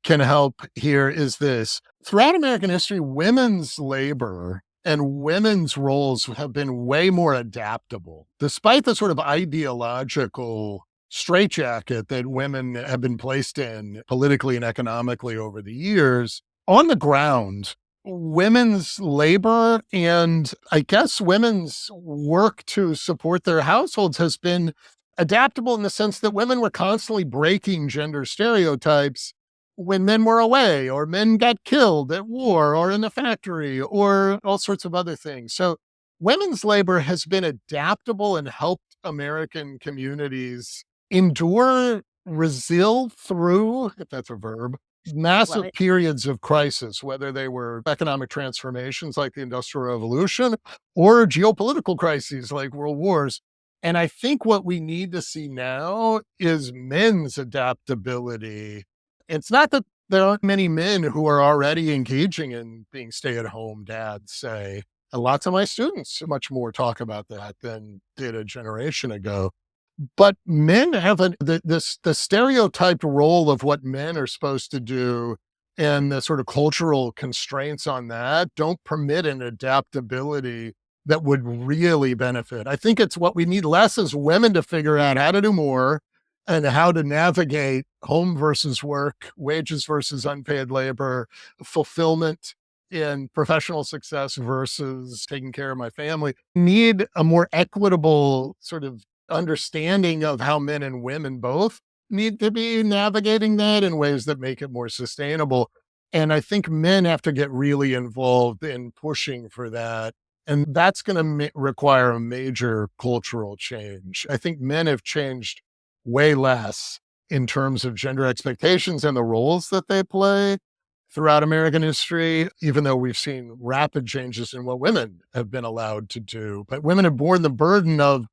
can help here is this. Throughout American history, women's labor and women's roles have been way more adaptable, despite the sort of ideological straitjacket that women have been placed in politically and economically over the years. On the ground, women's labor and I guess women's work to support their households has been adaptable in the sense that women were constantly breaking gender stereotypes when men were away or men got killed at war or in the factory or all sorts of other things. So women's labor has been adaptable and helped American communities endure resil through, if that's a verb, Love massive it. periods of crisis, whether they were economic transformations like the Industrial Revolution or geopolitical crises like world wars. And I think what we need to see now is men's adaptability. It's not that there aren't many men who are already engaging in being stay at home dads, say. And lots of my students much more talk about that than did a generation ago. But men have the stereotyped role of what men are supposed to do, and the sort of cultural constraints on that don't permit an adaptability that would really benefit. I think it's what we need less is women to figure out how to do more and how to navigate home versus work, wages versus unpaid labor, fulfillment in professional success versus taking care of my family. Need a more equitable sort of understanding of how men and women both need to be navigating that in ways that make it more sustainable. And I think men have to get really involved in pushing for that. And that's going to require a major cultural change. I think men have changed way less in terms of gender expectations and the roles that they play throughout American history, even though we've seen rapid changes in what women have been allowed to do. But women have borne the burden of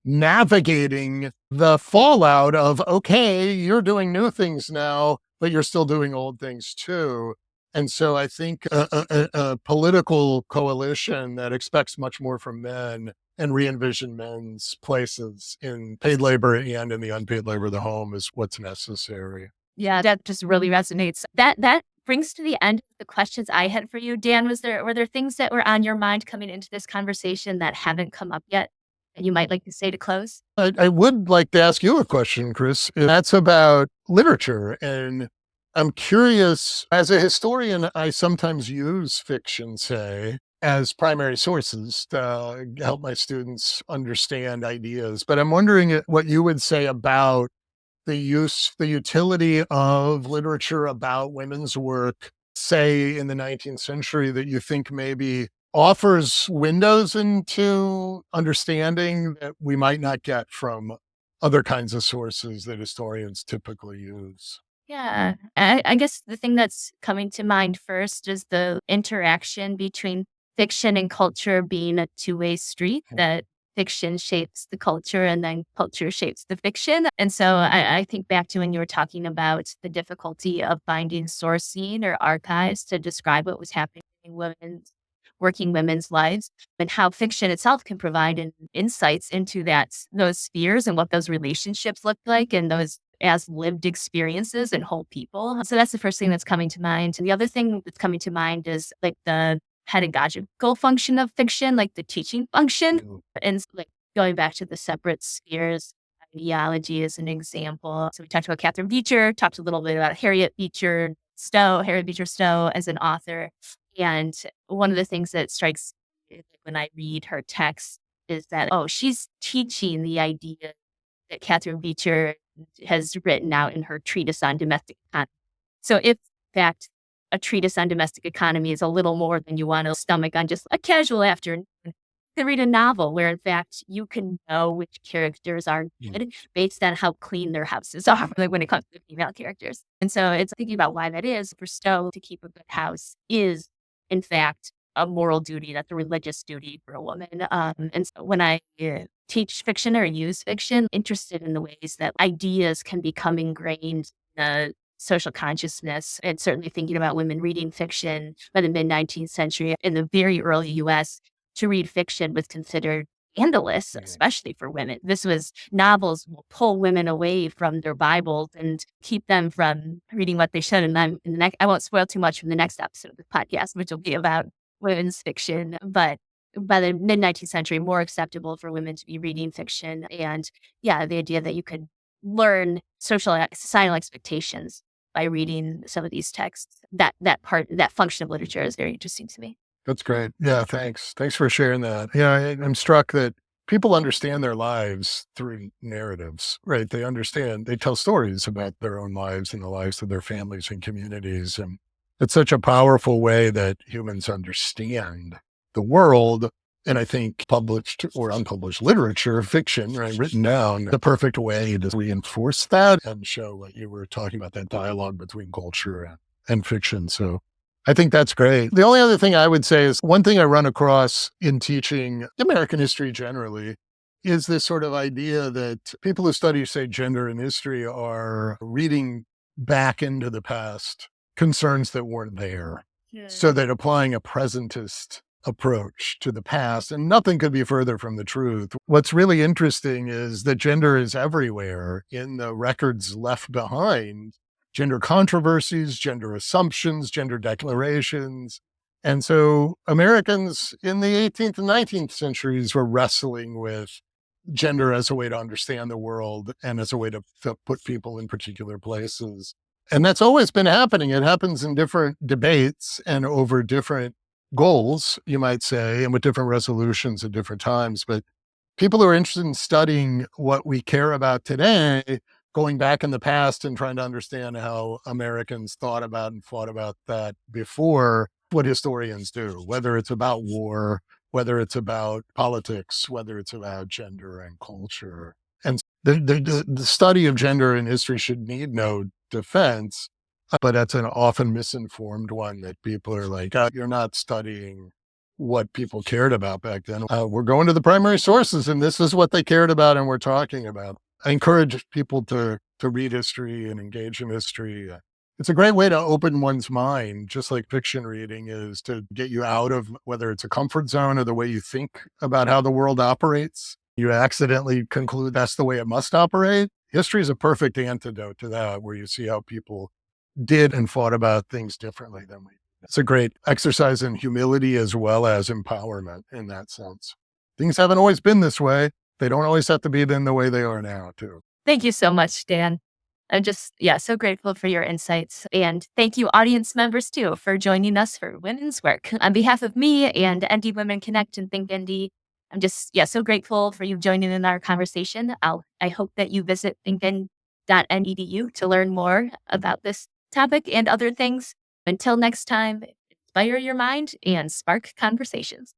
navigating the fallout of, okay, you're doing new things now, but you're still doing old things too. And so I think a political coalition that expects much more from men and re-envision men's places in paid labor and in the unpaid labor of the home is what's necessary. Yeah, that just really resonates. That brings to the end of the questions I had for you. Dan, were there things that were on your mind coming into this conversation that haven't come up yet that you might like to say to close? I would like to ask you a question, Chris. That's about literature. And I'm curious, as a historian, I sometimes use fiction, say, as primary sources to help my students understand ideas. But I'm wondering what you would say about the utility of literature about women's work, say in the 19th century, that you think maybe offers windows into understanding that we might not get from other kinds of sources that historians typically use. Yeah, I guess the thing that's coming to mind first is the interaction between fiction and culture being a two-way street, that fiction shapes the culture and then culture shapes the fiction. And so I think back to when you were talking about the difficulty of finding sourcing or archives to describe what was happening in working women's lives, and how fiction itself can provide insights into those spheres and what those relationships look like and those as lived experiences and whole people. So that's the first thing that's coming to mind. And the other thing that's coming to mind is like the pedagogical function of fiction, like the teaching function. Mm. And like going back to the separate spheres, ideology is an example. So we talked about Catherine Beecher, talked a little bit about Harriet Beecher Stowe as an author. And one of the things that strikes me when I read her text is that, oh, she's teaching the idea that Catherine Beecher has written out in her treatise on domestic economy. So if, in fact, a treatise on domestic economy is a little more than you want to stomach on just a casual afternoon, you can read a novel where, in fact, you can know which characters are good based on how clean their houses are, like when it comes to female characters. And so it's thinking about why that is. For Stowe, to keep a good house is, in fact, a moral duty. That's a religious duty for a woman. And so when I teach fiction or use fiction, interested in the ways that ideas can become ingrained in the social consciousness, and certainly thinking about women reading fiction by the mid-19th century. In the very early US, to read fiction was considered scandalous, especially for women. Novels will pull women away from their Bibles and keep them from reading what they should. And I won't spoil too much from the next episode of the podcast, which will be about women's fiction. But by the mid-19th century, more acceptable for women to be reading fiction. And yeah, the idea that you could learn societal expectations by reading some of these texts, that function of literature is very interesting to me. That's great. Yeah, thanks. Thanks for sharing that. Yeah, I'm struck that people understand their lives through narratives, right? They tell stories about their own lives and the lives of their families and communities. And it's such a powerful way that humans understand the world. And I think published or unpublished literature, fiction, right, written down, the perfect way to reinforce that and show what you were talking about, that dialogue between culture and fiction. So I think that's great. The only other thing I would say is one thing I run across in teaching American history generally is this sort of idea that people who study, say, gender and history are reading back into the past concerns that weren't there. So that applying a presentist approach to the past, and nothing could be further from the truth. What's really interesting is that gender is everywhere in the records left behind, gender controversies, gender assumptions, gender declarations. And so Americans in the 18th and 19th centuries were wrestling with gender as a way to understand the world and as a way to put people in particular places. And that's always been happening. It happens in different debates and over different goals, you might say, and with different resolutions at different times. But people who are interested in studying what we care about today, going back in the past and trying to understand how Americans thought about and fought about that before, what historians do, whether it's about war, whether it's about politics, whether it's about gender and culture. And the study of gender in history should need no defense, but that's an often misinformed one that people are like, oh, you're not studying what people cared about back then. We're going to the primary sources, and this is what they cared about, and we're talking about. I encourage people to read history and engage in history. It's a great way to open one's mind, just like fiction reading is, to get you out of whether it's a comfort zone or the way you think about how the world operates. You accidentally conclude that's the way it must operate. History is a perfect antidote to that, where you see how people did and fought about things differently than we did. It's a great exercise in humility as well as empowerment in that sense. Things haven't always been this way. They don't always have to be in the way they are now, too. Thank you so much, Dan. I'm just, so grateful for your insights. And thank you, audience members, too, for joining us for Women's Work. On behalf of me and Indie Women Connect and Think Indie, I'm just, so grateful for you joining in our conversation. I hope that you visit thinkin.edu to learn more about this topic and other things. Until next time, inspire your mind and spark conversations.